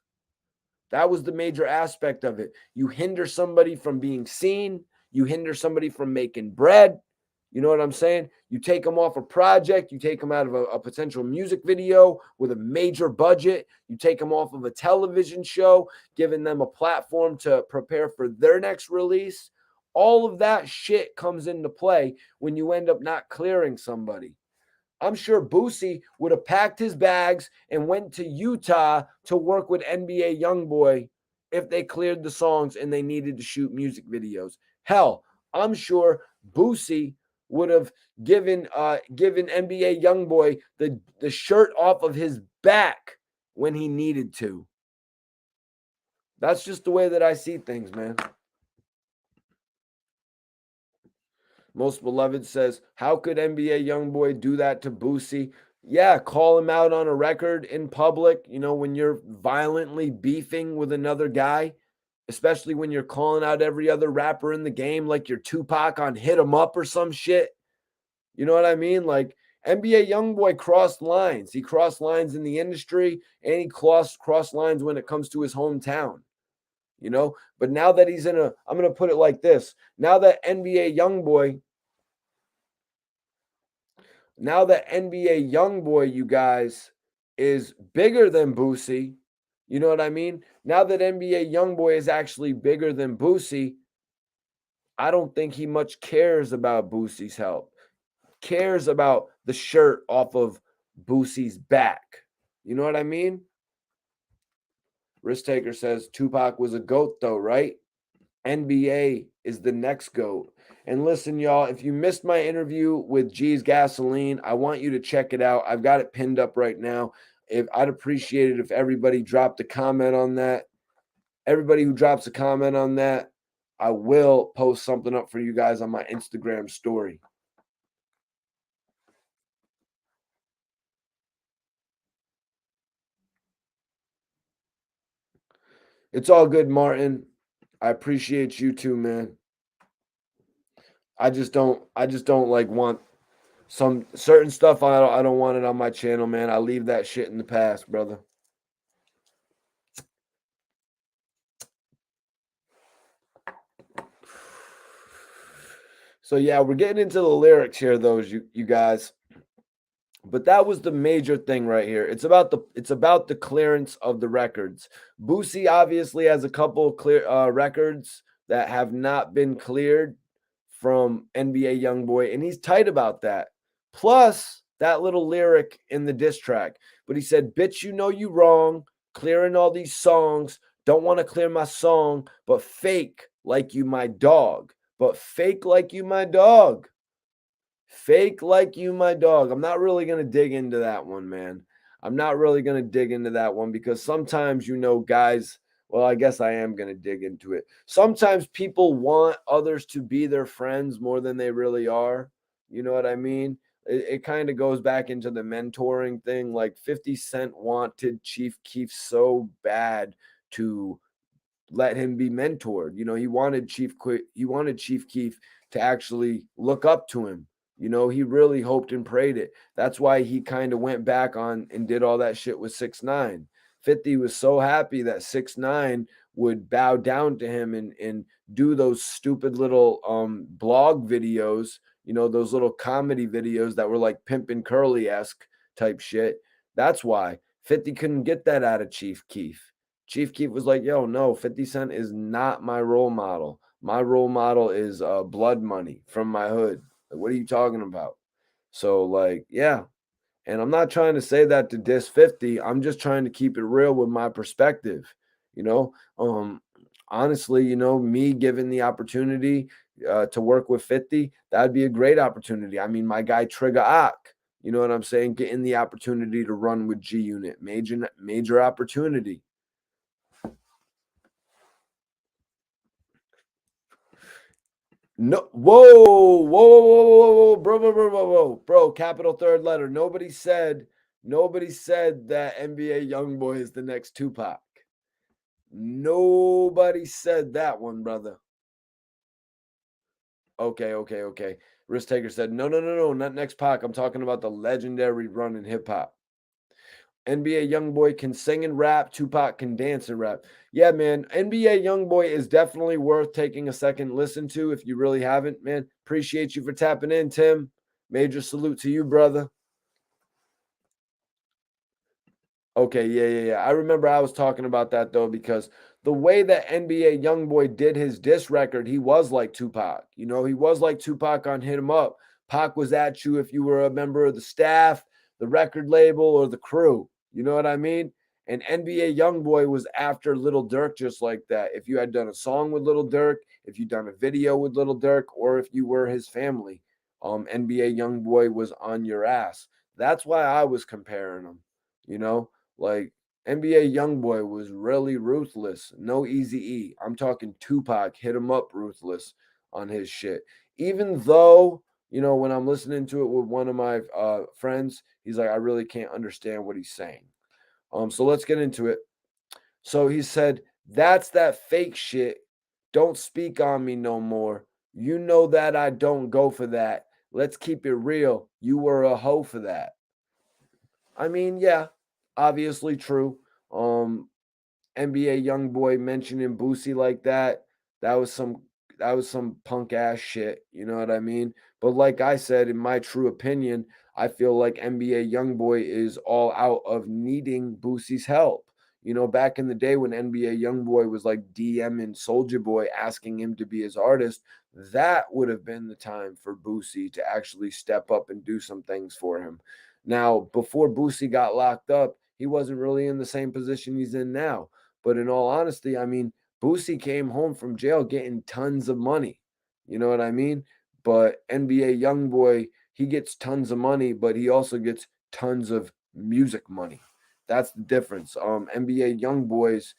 That was the major aspect of it. You hinder somebody from being seen. You hinder somebody from making bread. You know what I'm saying? You take them off a project. You take them out of a potential music video with a major budget. You take them off of a television show, giving them a platform to prepare for their next release. All of that shit comes into play when you end up not clearing somebody. I'm sure Boosie would have packed his bags and went to Utah to work with NBA Youngboy if they cleared the songs and they needed to shoot music videos. Hell, I'm sure Boosie would have given NBA Youngboy the shirt off of his back when he needed to. That's just the way that I see things, man. Most Beloved says, how could NBA Youngboy do that to Boosie? Yeah, call him out on a record in public, when you're violently beefing with another guy, especially when you're calling out every other rapper in the game like you're Tupac on Hit 'Em Up or some shit. You know what I mean? Like NBA Youngboy crossed lines. He crossed lines in the industry and he crossed lines when it comes to his hometown. But now that he's I'm going to put it like this. Now that NBA Youngboy, you guys, is bigger than Boosie, you know what I mean? Now that NBA Youngboy is actually bigger than Boosie, I don't think he much cares about Boosie's help. Cares about the shirt off of Boosie's back. You know what I mean? Risk Taker says Tupac was a GOAT though, right? NBA is the next GOAT. And listen, y'all, if you missed my interview with G's Gasoline, I want you to check it out. I've got it pinned up right now. I'd appreciate it if everybody dropped a comment on that. Everybody who drops a comment on that, I will post something up for you guys on my Instagram story. It's all good, Martin. I appreciate you too, man. I just don't like want some certain stuff. I don't want it on my channel, man. I leave that shit in the past, brother. So yeah, we're getting into the lyrics here, though, you guys. But that was the major thing right here. It's about the clearance of the records. Boosie obviously has a couple clear records that have not been cleared from NBA Youngboy, and he's tight about that. Plus that little lyric in the diss track. But he said, "Bitch, you know you wrong, clearing all these songs. Don't want to clear my song, but fake like you my dog. But fake like you my dog." Fake like you, my dog. I'm not really going to dig into that one, man. I'm not really going to dig into that one because sometimes, guys, well, I guess I am going to dig into it. Sometimes people want others to be their friends more than they really are. You know what I mean? It kind of goes back into the mentoring thing. Like 50 Cent wanted Chief Keef so bad to let him be mentored. He wanted Chief Keef to actually look up to him. He really hoped and prayed it. That's why he kind of went back on and did all that shit with 6ix9ine. 50 was so happy that 6ix9ine would bow down to him and do those stupid little blog videos, those little comedy videos that were like Pimp and Curly-esque type shit. That's why 50 couldn't get that out of Chief Keef. Chief Keef was like, yo, no, 50 Cent is not my role model. My role model is Blood Money from my hood. Like, what are you talking about? So, like, yeah. And I'm not trying to say that to diss 50. I'm just trying to keep it real with my perspective. You know, honestly, me given the opportunity to work with 50, that'd be a great opportunity. I mean, my guy Trigger Ock, you know what I'm saying? Getting the opportunity to run with G Unit, major opportunity. No, whoa, bro, capital third letter. Nobody said that NBA Youngboy is the next Tupac. Nobody said that one, brother. Okay. Risk Taker said, no, not next Pac. I'm talking about the legendary run in hip hop. NBA Youngboy can sing and rap. Tupac can dance and rap. Yeah, man. NBA Youngboy is definitely worth taking a second listen to if you really haven't, man. Appreciate you for tapping in, Tim. Major salute to you, brother. Okay, yeah. I remember I was talking about that though, because the way that NBA Youngboy did his diss record, he was like Tupac. He was like Tupac on Hit 'Em Up. Pac was at you if you were a member of the staff, the record label, or the crew. You know what I mean? And NBA Youngboy was after Little Durk just like that. If you had done a song with Little Durk, if you'd done a video with Little Durk, or if you were his family, NBA Youngboy was on your ass. That's why I was comparing them. You know, like NBA Youngboy was really ruthless. No Easy E. I'm talking Tupac hit him up ruthless on his shit. Even though, when I'm listening to it with one of my friends, he's like, I really can't understand what he's saying. So let's get into it. So he said, that's that fake shit. Don't speak on me no more. You know that I don't go for that. Let's keep it real. You were a hoe for that. I mean, yeah, obviously true. Um, NBA Youngboy mentioning Boosie like that, that was some that was some punk ass shit. You know what I mean? But like I said, in my true opinion, I feel like NBA Youngboy is all out of needing Boosie's help. Back in the day when NBA Youngboy was like DMing Soldier Boy asking him to be his artist, that would have been the time for Boosie to actually step up and do some things for him. Now, before Boosie got locked up, he wasn't really in the same position he's in now. But in all honesty, I mean, Boosie came home from jail getting tons of money. You know what I mean? But NBA Youngboy, he gets tons of money, but he also gets tons of music money. That's the difference. NBA Youngboy's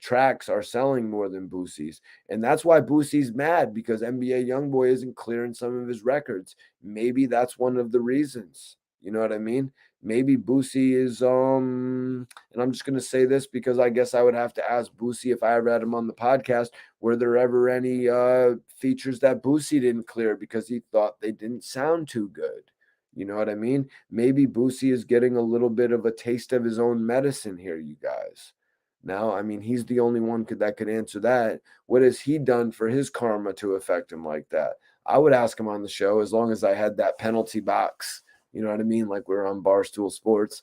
tracks are selling more than Boosie's. And that's why Boosie's mad, because NBA Youngboy isn't clearing some of his records. Maybe that's one of the reasons. You know what I mean? Maybe Boosie is and I'm just gonna say this because I guess I would have to ask Boosie if I ever had him on the podcast. Were there ever any features that Boosie didn't clear because he thought they didn't sound too good? You know what I mean? Maybe Boosie is getting a little bit of a taste of his own medicine here, you guys. Now, I mean, he's the only one that could answer that. What has he done for his karma to affect him like that? I would ask him on the show as long as I had that penalty box. You know what I mean? Like we're on Barstool Sports.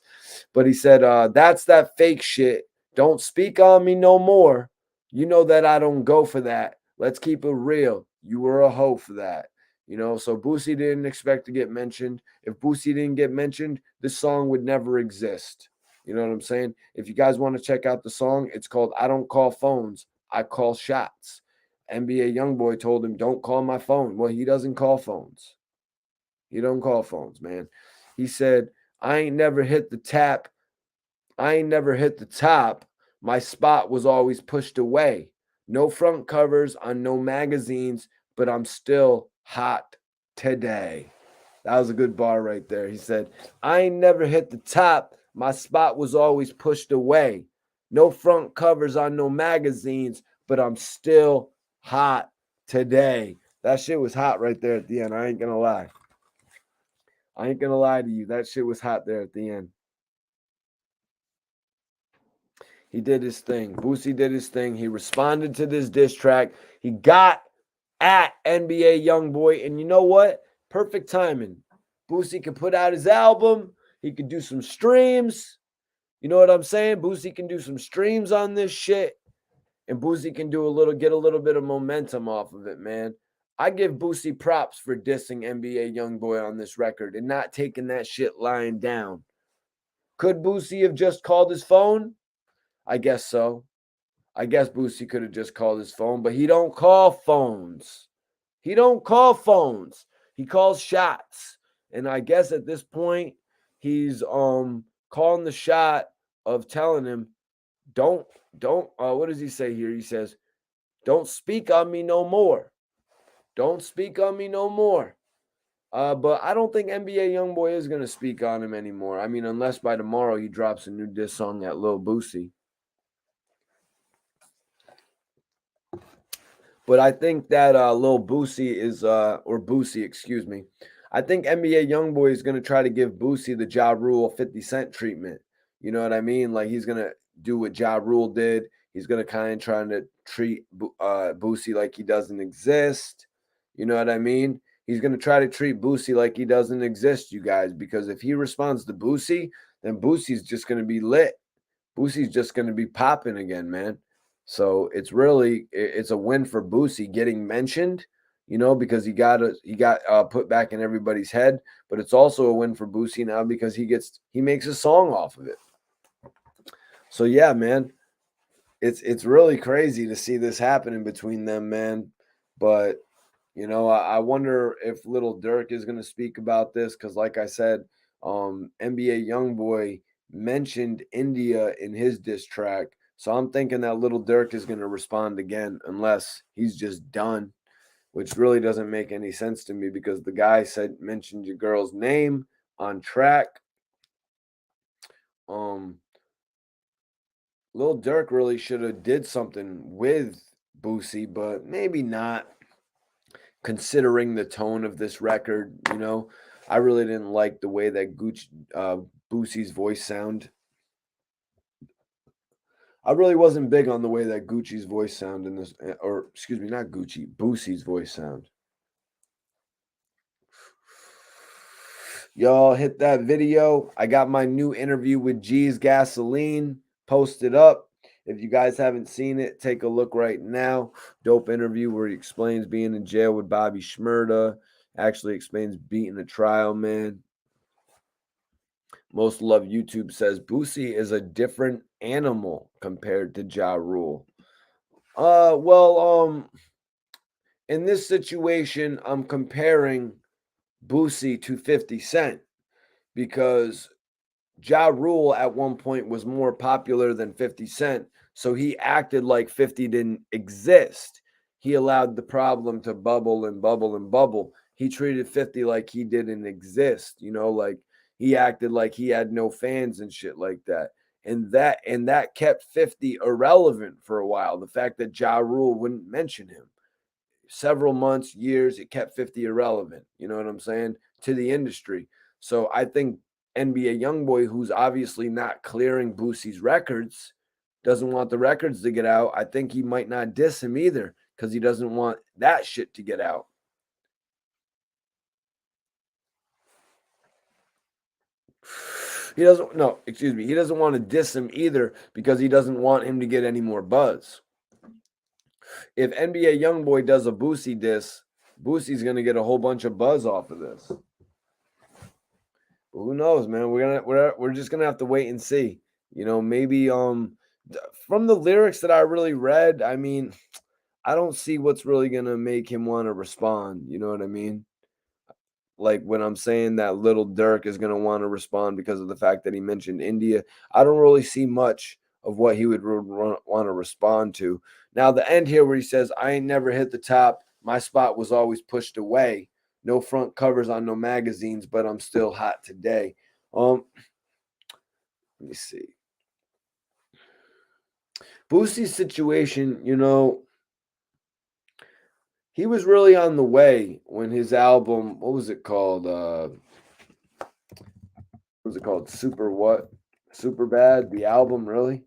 But he said, that's that fake shit. Don't speak on me no more. You know that I don't go for that. Let's keep it real. You were a hoe for that. So Boosie didn't expect to get mentioned. If Boosie didn't get mentioned, this song would never exist. You know what I'm saying? If you guys want to check out the song, it's called I Don't Call Phones, I Call Shots. NBA Youngboy told him, don't call my phone. Well, he doesn't call phones. He don't call phones, man. He said, I ain't never hit the tap. I ain't never hit the top. My spot was always pushed away. No front covers on no magazines, but I'm still hot today. That was a good bar right there. He said, I ain't never hit the top. My spot was always pushed away. No front covers on no magazines, but I'm still hot today. That shit was hot right there at the end. I ain't gonna lie. I ain't gonna lie to you. That shit was hot there at the end. He did his thing. Boosie did his thing. He responded to this diss track. He got at NBA Youngboy. And you know what? Perfect timing. Boosie can put out his album. He could do some streams. You know what I'm saying? Boosie can do some streams on this shit. And Boosie can get a little bit of momentum off of it, man. I give Boosie props for dissing NBA Youngboy on this record and not taking that shit lying down. Could Boosie have just called his phone? I guess so. I guess Boosie could have just called his phone, but he don't call phones. He don't call phones. He calls shots. And I guess at this point, he's calling the shot of telling him, don't what does he say here? He says, don't speak on me no more. Don't speak on me no more. But I don't think NBA Youngboy is going to speak on him anymore. I mean, unless by tomorrow he drops a new diss song at Lil Boosie. But I think that Lil Boosie is, or Boosie, excuse me. I think NBA Youngboy is going to try to give Boosie the Ja Rule 50 Cent treatment. You know what I mean? Like he's going to do what Ja Rule did. He's going to kind of try to treat Boosie like he doesn't exist. You know what I mean? He's going to try to treat Boosie like he doesn't exist, you guys, because if he responds to Boosie, then Boosie's just going to be lit. Boosie's just going to be popping again, man. So it's a win for Boosie getting mentioned, because he got put back in everybody's head. But it's also a win for Boosie now because he makes a song off of it. So yeah, man, it's really crazy to see this happening between them, man. But I wonder if little Durk is going to speak about this because, like I said, NBA YoungBoy mentioned India in his diss track. So I'm thinking that little Durk is going to respond again, unless he's just done, which really doesn't make any sense to me because the guy mentioned your girl's name on track. Um, Lil Durk really should have did something with Boosie, but maybe not considering the tone of this record. I really didn't like the way that Boosie's voice sound. I really wasn't big on the way that Gucci's voice sound in this, or excuse me, not Gucci, Boosie's voice sound. Y'all hit that video. I got my new interview with G's Gasoline posted up. If you guys haven't seen it, take a look right now. Dope interview where he explains being in jail with Bobby Shmurda. Actually explains beating a trial, man. Most Love YouTube says Boosie is a different animal compared to Ja Rule. In this situation, I'm comparing Boosie to 50 Cent because Ja Rule at one point was more popular than 50 Cent, so he acted like 50 didn't exist. He allowed the problem to bubble and bubble and bubble. He treated 50 like he didn't exist, like he acted like he had no fans and shit like that. And that kept 50 irrelevant for a while. The fact that Ja Rule wouldn't mention him. Several months, years, it kept 50 irrelevant, you know what I'm saying, to the industry. So I think NBA Youngboy, who's obviously not clearing Boosie's records, doesn't want the records to get out. I think he might not diss him either because he doesn't want that shit to get out. He doesn't, no, excuse me. He doesn't want to diss him either because he doesn't want him to get any more buzz. If NBA Youngboy does a Boosie diss, Boosie's going to get a whole bunch of buzz off of this. Who knows, man? We're just gonna have to wait and see. Maybe from the lyrics that I really read, I mean, I don't see what's really gonna make him want to respond. You know what I mean? Like when I'm saying that little Durk is gonna want to respond because of the fact that he mentioned India, I don't really see much of what he would want to respond to. Now the end here where he says, "I ain't never hit the top. My spot was always pushed away. No front covers on no magazines, but I'm still hot today." Let me see. Boosie's situation, he was really on the way when his album, what was it called? What was it called? Super what? Super Bad, the album, really?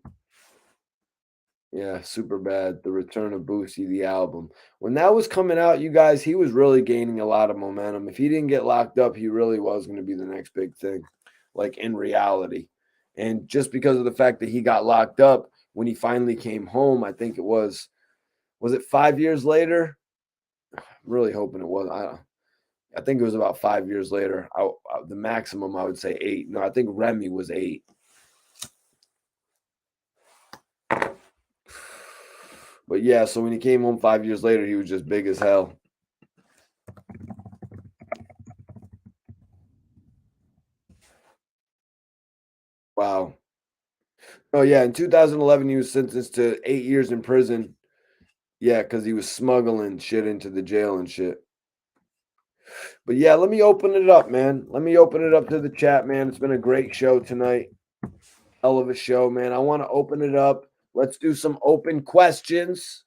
Yeah, Super Bad, The Return of Boosie, the album. When that was coming out, you guys, he was really gaining a lot of momentum. If he didn't get locked up, he really was going to be the next big thing, like in reality. And just because of the fact that he got locked up when he finally came home, I think was it 5 years later? I'm really hoping it was. I think it was about 5 years later. The maximum I would say 8. No, I think Remy was 8. But yeah, so when he came home 5 years later, he was just big as hell. Wow. Oh yeah, in 2011 he was sentenced to 8 years in prison. Yeah, because he was smuggling shit into the jail and shit. But yeah, let me open it up, man. Let me open it up to the chat, man. It's been a great show tonight. Hell of a show, man. I want to open it up. Let's do some open questions.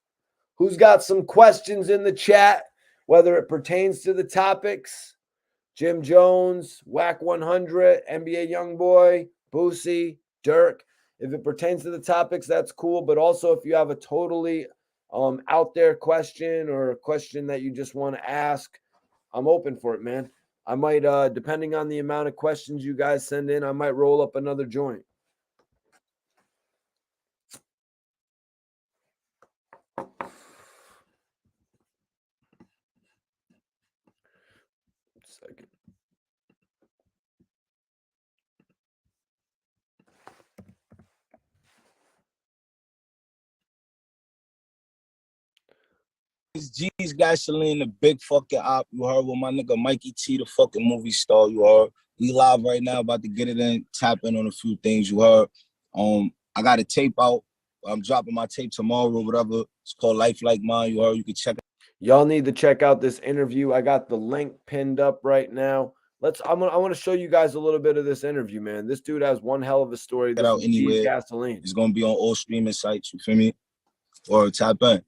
Who's got some questions in the chat, whether it pertains to the topics? Jim Jones, Wack 100, NBA Youngboy, Boosie, Durk. If it pertains to the topics, that's cool. But also, if you have a totally out there question or a question that you just want to ask, I'm open for it, man. I might, depending on the amount of questions you guys send in, I might roll up another joint. Second. G's Gasoline, the big fucking op. You heard with my nigga Mikey T, the fucking movie star. You heard. We live right now, about to get it in, tap in on a few things. You heard. I got a tape out. I'm dropping my tape tomorrow, whatever. It's called Life Like Mine. You heard. You can check it. Y'all need to check out this interview. I got the link pinned up right now. I want to show you guys a little bit of this interview, man. This dude has one hell of a story. Get out anywhere. Gasoline. It's gonna be on all streaming sites. You feel me? Or tap in.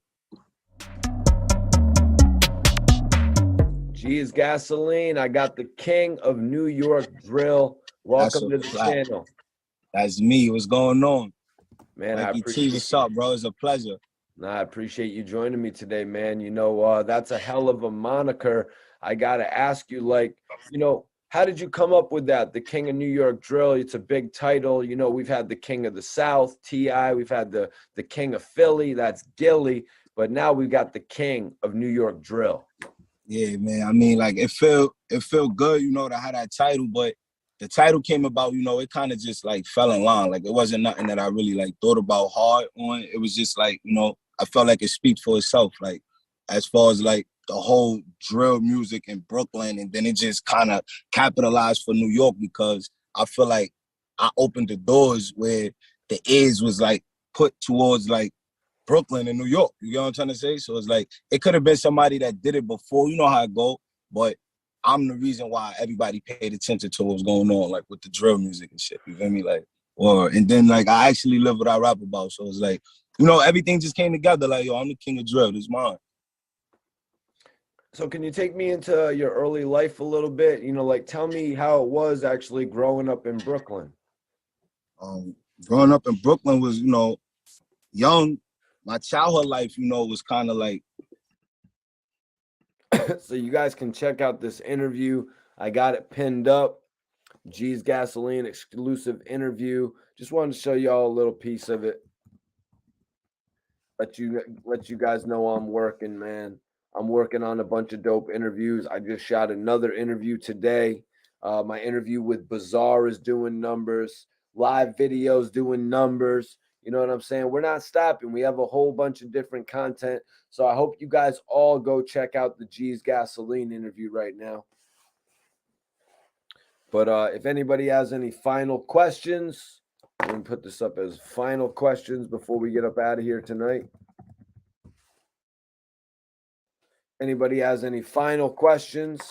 G's Gasoline. I got the king of New York drill. Welcome to the channel. That's me. What's going on? Man, Mikey I appreciate T, what's up, bro? It's a pleasure. Nah, I appreciate you joining me today, man. You know, that's a hell of a moniker. I got to ask you, like, you know, how did you come up with that? The King of New York Drill. It's a big title. You know, we've had the King of the South, T.I. We've had the King of Philly. That's Gilly. But now we've got the King of New York Drill. Yeah, man. I mean, like, it felt good, you know, to have that title. But the title came about, you know, it kind of just, like, fell in line. Like, it wasn't nothing that I really, like, thought about hard on. It was just, like, you know, I felt like it speaks for itself. Like, as far as, like, the whole drill music in Brooklyn, and then it just kind of capitalized for New York, because I feel like I opened the doors where the ears was like put towards like Brooklyn and New York. You know what I'm trying to say? So it's like, it could have been somebody that did it before, you know how it go, but I'm the reason why everybody paid attention to what's going on, like with the drill music and shit, you feel me? Like, and then like, I actually live what I rap about. So it's like, you know, everything just came together. Like, yo, I'm the king of drill, this is mine. So can you take me into your early life a little bit? You know, like, tell me how it was actually growing up in Brooklyn. Growing up in Brooklyn was, you know, young. My childhood life, you know, was kind of like. So you guys can check out this interview. I got it pinned up. G's Gasoline exclusive interview. Just wanted to show y'all a little piece of it. Let you guys know I'm working, man. I'm working on a bunch of dope interviews. I just shot another interview today. My interview with Bazaar is doing numbers. Live videos doing numbers. You know what I'm saying? We're not stopping. We have a whole bunch of different content. So I hope you guys all go check out the G's Gasoline interview right now. But if anybody has any final questions, I'm going to put this up as final questions before we get up out of here tonight. Anybody has any final questions?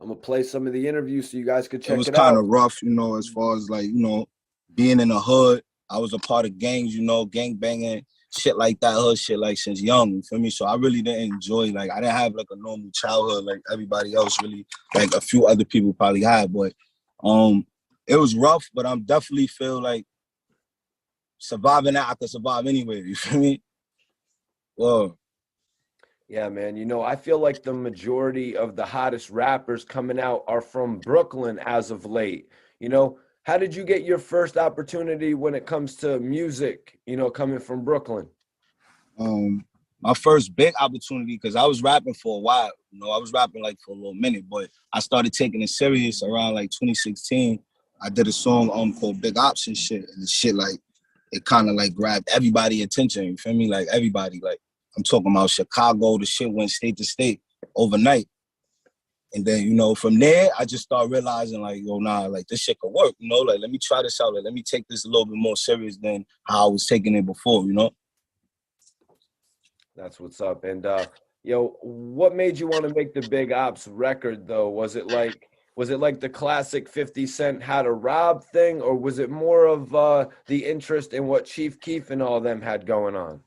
I'm going to play some of the interviews so you guys could check it out. It was kind of rough, you know, as far as like, you know, being in the hood. I was a part of gangs, you know, gang banging, shit like that, hood shit, like since young, you feel me? So I really didn't enjoy, like, I didn't have like a normal childhood like everybody else really, like a few other people probably had, but it was rough, but I'm definitely feel like surviving that, I could survive anywhere, you feel me? Whoa. Yeah, man. You know, I feel like the majority of the hottest rappers coming out are from Brooklyn as of late. You know, how did you get your first opportunity when it comes to music, you know, coming from Brooklyn? My first big opportunity, because I was rapping for a while, you know, I was rapping like for a little minute, but I started taking it serious around like 2016. I did a song called Big Ops and shit, and the shit like, it kind of like grabbed everybody's attention, you feel me? Like everybody, like I'm talking about Chicago, the shit went state to state overnight. And then, you know, from there, I just started realizing like, yo, nah, like this shit could work, you know? Like, let me try this out. Like, let me take this a little bit more serious than how I was taking it before, you know? That's what's up. And, yo, what made you want to make the Big Ops record, though? Was it like the classic 50 Cent How to Rob thing, or was it more of the interest in what Chief Keef and all them had going on?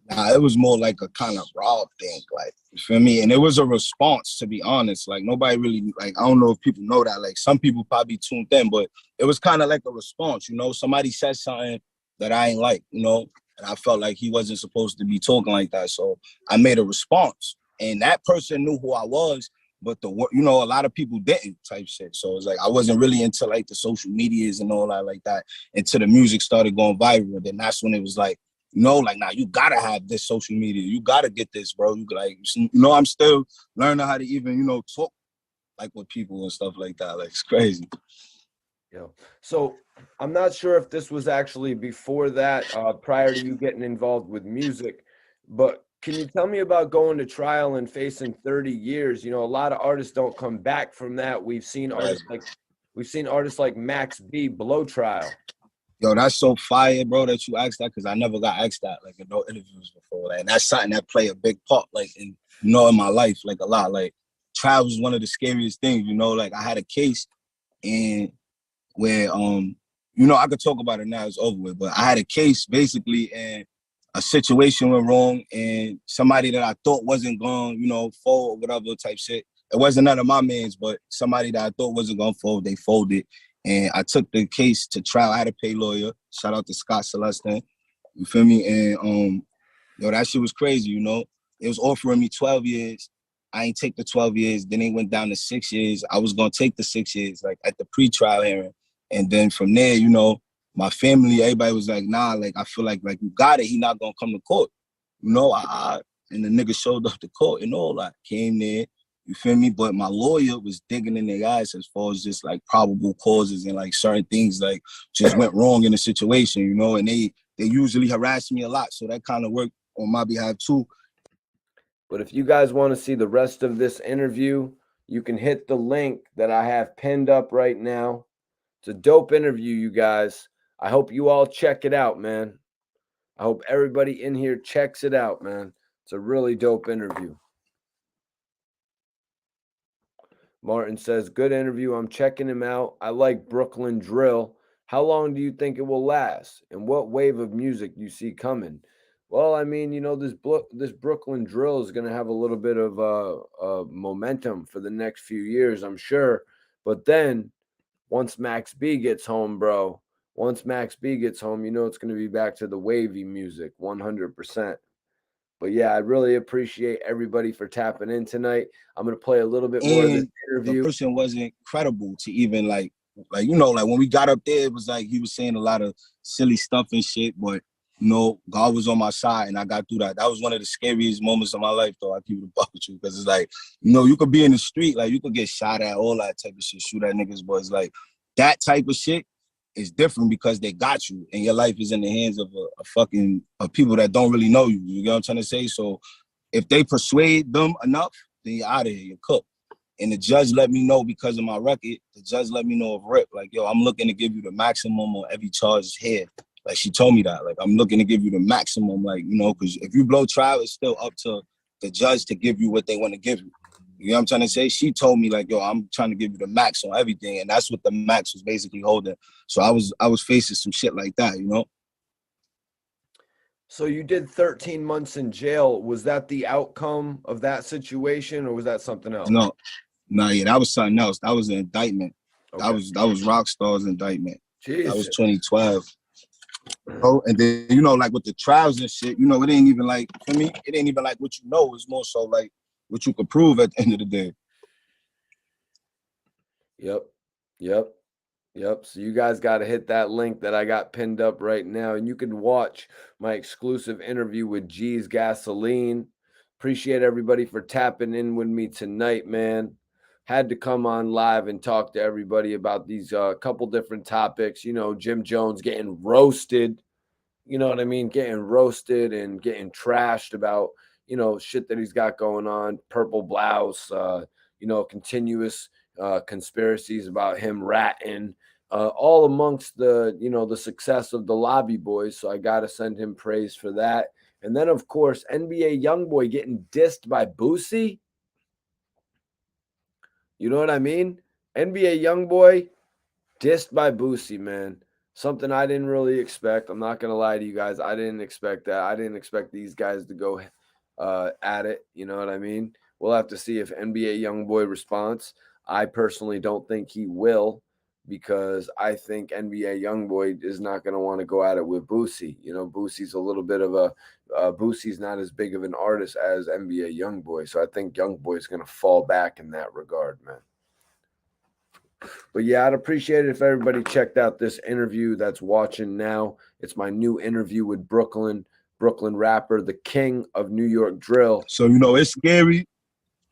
Nah, it was more like a kind of raw thing, like, you feel me? And it was a response, to be honest. Like, nobody really, like, I don't know if people know that. Like, some people probably tuned in, but it was kind of like a response, you know? Somebody said something that I ain't like, you know? And I felt like he wasn't supposed to be talking like that. So I made a response. And that person knew who I was, but you know, a lot of people didn't type shit. So it's like, I wasn't really into like the social medias and all that like that until the music started going viral. And then that's when it was like, you know, like, now you gotta have this social media. You gotta get this, bro. You like, you know, I'm still learning how to even, you know, talk like with people and stuff like that. Like, it's crazy. Yeah. So I'm not sure if this was actually before that, prior to you getting involved with music, but can you tell me about going to trial and facing 30 years? You know, a lot of artists don't come back from that. Right. We've seen artists like Max B blow trial. Yo, that's so fire, bro, that you asked that, because I never got asked that like in no interviews before. Like, and that's something that play a big part, like in in my life, like a lot. Like trial was one of the scariest things, Like I had a case and where I could talk about it now, it's over with. But I had a case basically, and a situation went wrong, and somebody that I thought wasn't going, fold or whatever type shit. It wasn't none of my mans, but somebody that I thought wasn't gonna fold, they folded. And I took the case to trial. I had to pay lawyer. Shout out to Scott Celestin. You feel me? And that shit was crazy, It was offering me 12 years. I ain't take the 12 years. Then it went down to 6 years. I was gonna take the 6 years, like at the pre-trial hearing. And then from there, my family, everybody was like, nah, like I feel like you got it. He not gonna come to court. And the nigga showed up to court and all that. Came there, you feel me? But my lawyer was digging in their eyes as far as just like probable causes and like certain things like just went wrong in the situation, and they usually harass me a lot. So that kind of worked on my behalf too. But if you guys want to see the rest of this interview, you can hit the link that I have pinned up right now. It's a dope interview, you guys. I hope you all check it out, man. I hope everybody in here checks it out, man. It's a really dope interview. Martin says, good interview. I'm checking him out. I like Brooklyn drill. How long do you think it will last? And what wave of music do you see coming? Well, I mean, this Brooklyn drill is going to have a little bit of momentum for the next few years, I'm sure. But then once Max B gets home, bro, it's going to be back to the wavy music, 100%. But yeah, I really appreciate everybody for tapping in tonight. I'm going to play a little bit more of this interview. The person wasn't credible to even like when we got up there, it was like he was saying a lot of silly stuff and shit, but God was on my side and I got through that. That was one of the scariest moments of my life, though. I keep it above with you, because it's like, you could be in the street, like you could get shot at, all that type of shit, shoot at niggas, but it's like that type of shit is different because they got you and your life is in the hands of a people that don't really know you. You get what I'm trying to say? So if they persuade them enough, then you're out of here, you're cooked. And the judge let me know, because of my record, the judge let me know of rip, like, yo, I'm looking to give you the maximum on every charge here. Like, she told me that. Like, I'm looking to give you the maximum, like, because if you blow trial, it's still up to the judge to give you what they want to give you. You know what I'm trying to say? She told me, like, yo, I'm trying to give you the max on everything. And that's what the max was basically holding. So I was facing some shit like that, So you did 13 months in jail. Was that the outcome of that situation, or was that something else? No, yeah, that was something else. That was an indictment. Okay. That was Rockstar's indictment. Jesus. That was 2012. Oh, and then like with the trials and shit, it ain't even like, for me, it ain't even like what it's more so like what you could prove at the end of the day. Yep. So you guys got to hit that link that I got pinned up right now, and you can watch my exclusive interview with G's Gasoline. Appreciate everybody for tapping in with me tonight, man. Had to come on live and talk to everybody about these couple different topics. Jim Jones getting roasted. You know what I mean? Getting roasted and getting trashed about, shit that he's got going on. Purple blouse, continuous conspiracies about him ratting, all amongst the success of the Lobby Boys. So I got to send him praise for that. And then, of course, NBA Youngboy getting dissed by Boosie. You know what I mean? NBA Youngboy dissed by Boosie, man. Something I didn't really expect. I'm not going to lie to you guys. I didn't expect that. I didn't expect these guys to go at it. You know what I mean? We'll have to see if NBA Youngboy responds. I personally don't think he will, because I think NBA Youngboy is not going to want to go at it with Boosie. Boosie's a little bit of Boosie's not as big of an artist as NBA Youngboy. So I think Youngboy is going to fall back in that regard, man. But yeah, I'd appreciate it if everybody checked out this interview that's watching now. It's my new interview with Brooklyn rapper, the king of New York drill. So, it's scary.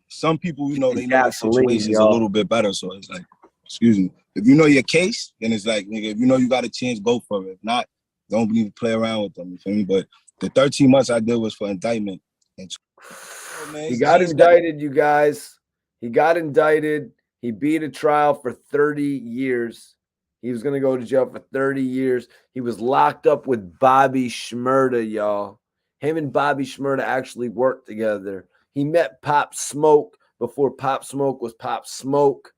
Some people, they know the situation's a little bit better. So it's like, excuse me. If you know your case, then it's like, nigga, if you know you got a chance, go for it. If not, don't even play around with them. You feel me? But the 13 months I did was for indictment. And oh, man, He got indicted, you guys. He got indicted. He beat a trial for 30 years. He was going to go to jail for 30 years. He was locked up with Bobby Shmurda, y'all. Him and Bobby Shmurda actually worked together. He met Pop Smoke before Pop Smoke was Pop Smoke.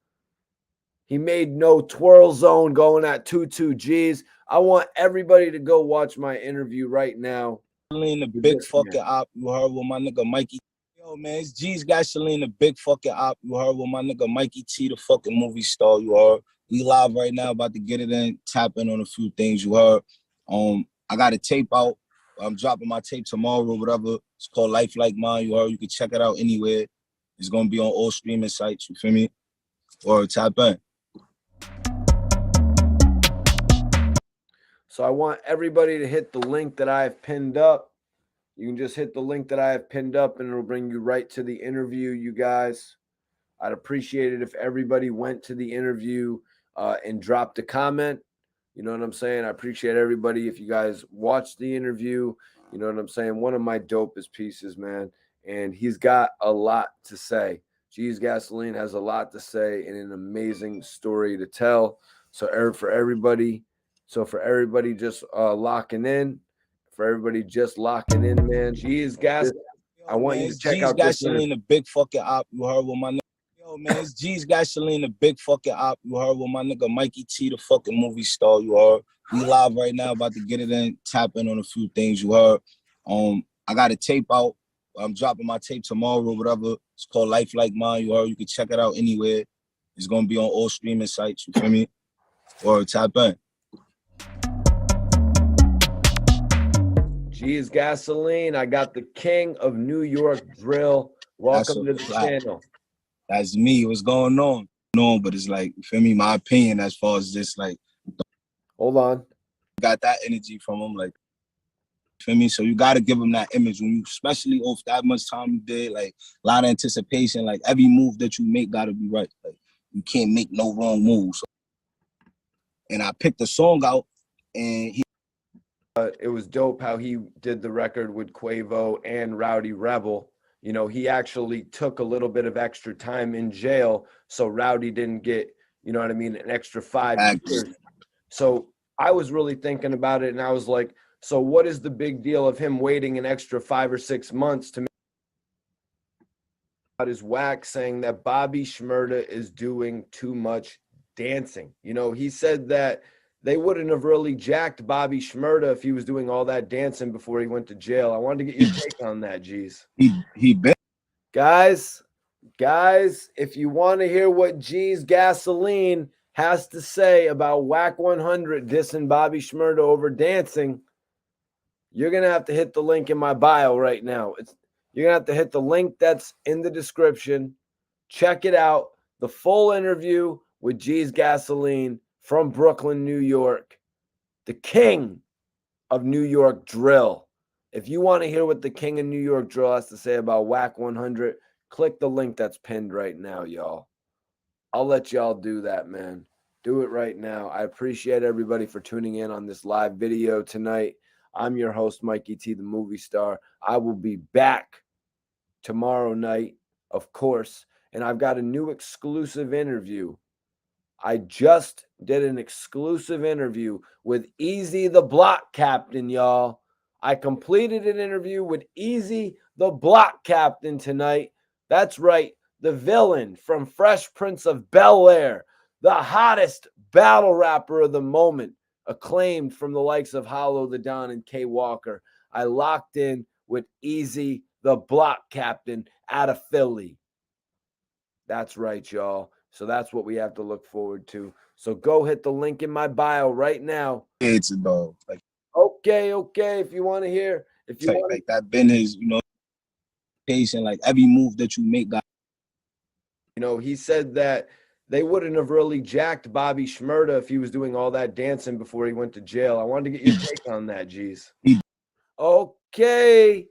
He made No Twirl Zone going at 22 G's. I want everybody to go watch my interview right now. The big fucking op, you heard with my nigga Mikey. Yo, man, it's G's Gasoline, the big fucking op. You heard with my nigga Mikey T, the fucking movie star. You heard. We live right now, about to get it in, tap in on a few things. You heard. I got a tape out. I'm dropping my tape tomorrow, whatever. It's called Life Like Mine. You heard. You can check it out anywhere. It's gonna be on all streaming sites. You feel me? Or tap in. So I want everybody to hit the link that I have pinned up. You can just hit the link that I have pinned up and it'll bring you right to the interview, you guys. I'd appreciate it if everybody went to the interview and dropped a comment. You know what I'm saying? I appreciate everybody if you guys watched the interview. You know what I'm saying? One of my dopest pieces, man. And he's got a lot to say. G's Gasoline has a lot to say and an amazing story to tell. So for everybody just locking in, man. G's Gas. I want you to check out this Gasoline, the big fucking op. You heard with my nigga. Yo, man, it's G's Gasoline, the big fucking op. You heard with my nigga Mikey T, the fucking movie star. You heard. We live right now, about to get it in, tap in on a few things. You heard. I got a tape out. I'm dropping my tape tomorrow, whatever. It's called Life Like Mine. You heard. You can check it out anywhere. It's gonna be on all streaming sites. You feel me? Or tap in. G's Gasoline. I got the king of New York drill. Welcome to the channel. That's me. What's going on? No, but it's like, you feel me? My opinion as far as this, like, hold on. Got that energy from him, like, you feel me? So you got to give him that image when you, especially off that much time you did, like, a lot of anticipation. Like, every move that you make got to be right. Like, you can't make no wrong moves. And I picked the song out, and it was dope how he did the record with Quavo and Rowdy Rebel. You know, he actually took a little bit of extra time in jail, so Rowdy didn't get, you know what I mean, an extra 5 years. So I was really thinking about it, and I was like, so what is the big deal of him waiting an extra 5 or 6 months to make out his Wack saying that Bobby Shmurda is doing too much dancing? You know, he said that they wouldn't have really jacked Bobby Shmurda if he was doing all that dancing before he went to jail. I wanted to get your take on that, G's. He bet. Guys, if you want to hear what G's Gasoline has to say about Wack 100 dissing Bobby Shmurda over dancing, you're going to have to hit the link in my bio right now. You're going to have to hit the link that's in the description. Check it out. The full interview with G's Gasoline from Brooklyn, New York, the king of New York drill. If you want to hear what the king of New York drill has to say about Wack 100, click the link that's pinned right now, y'all. I'll let y'all do that, man. Do it right now. I appreciate everybody for tuning in on this live video tonight. I'm your host, Mikey T, the movie star. I will be back tomorrow night, of course, and I've got a new exclusive interview. I just did an exclusive interview with Easy the Block Captain, y'all. I completed an interview with Easy the Block Captain tonight. That's right, the villain from Fresh Prince of Bel-Air, the hottest battle rapper of the moment, acclaimed from the likes of Hollow the Don and K Walker. I locked in with Easy the Block Captain out of Philly. That's right, y'all. So that's what we have to look forward to. So go hit the link in my bio right now. It's a dog. Like, okay. If you want to hear, if you want like that been his, you know, patient. Like every move that you make, got. You know, he said that they wouldn't have really jacked Bobby Shmurda if he was doing all that dancing before he went to jail. I wanted to get your take on that, G's. Okay.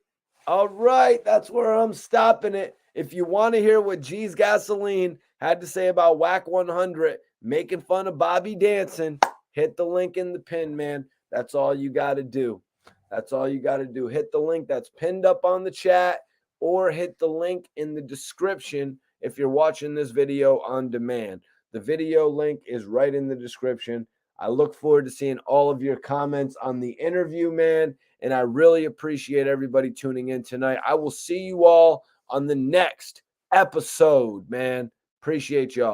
All right. That's where I'm stopping it. If you want to hear what G's Gasoline had to say about Wack 100, making fun of Bobby dancing, hit the link in the pin, man. That's all you got to do. That's all you got to do. Hit the link that's pinned up on the chat or hit the link in the description if you're watching this video on demand. The video link is right in the description. I look forward to seeing all of your comments on the interview, man. And I really appreciate everybody tuning in tonight. I will see you all on the next episode, man. Appreciate y'all.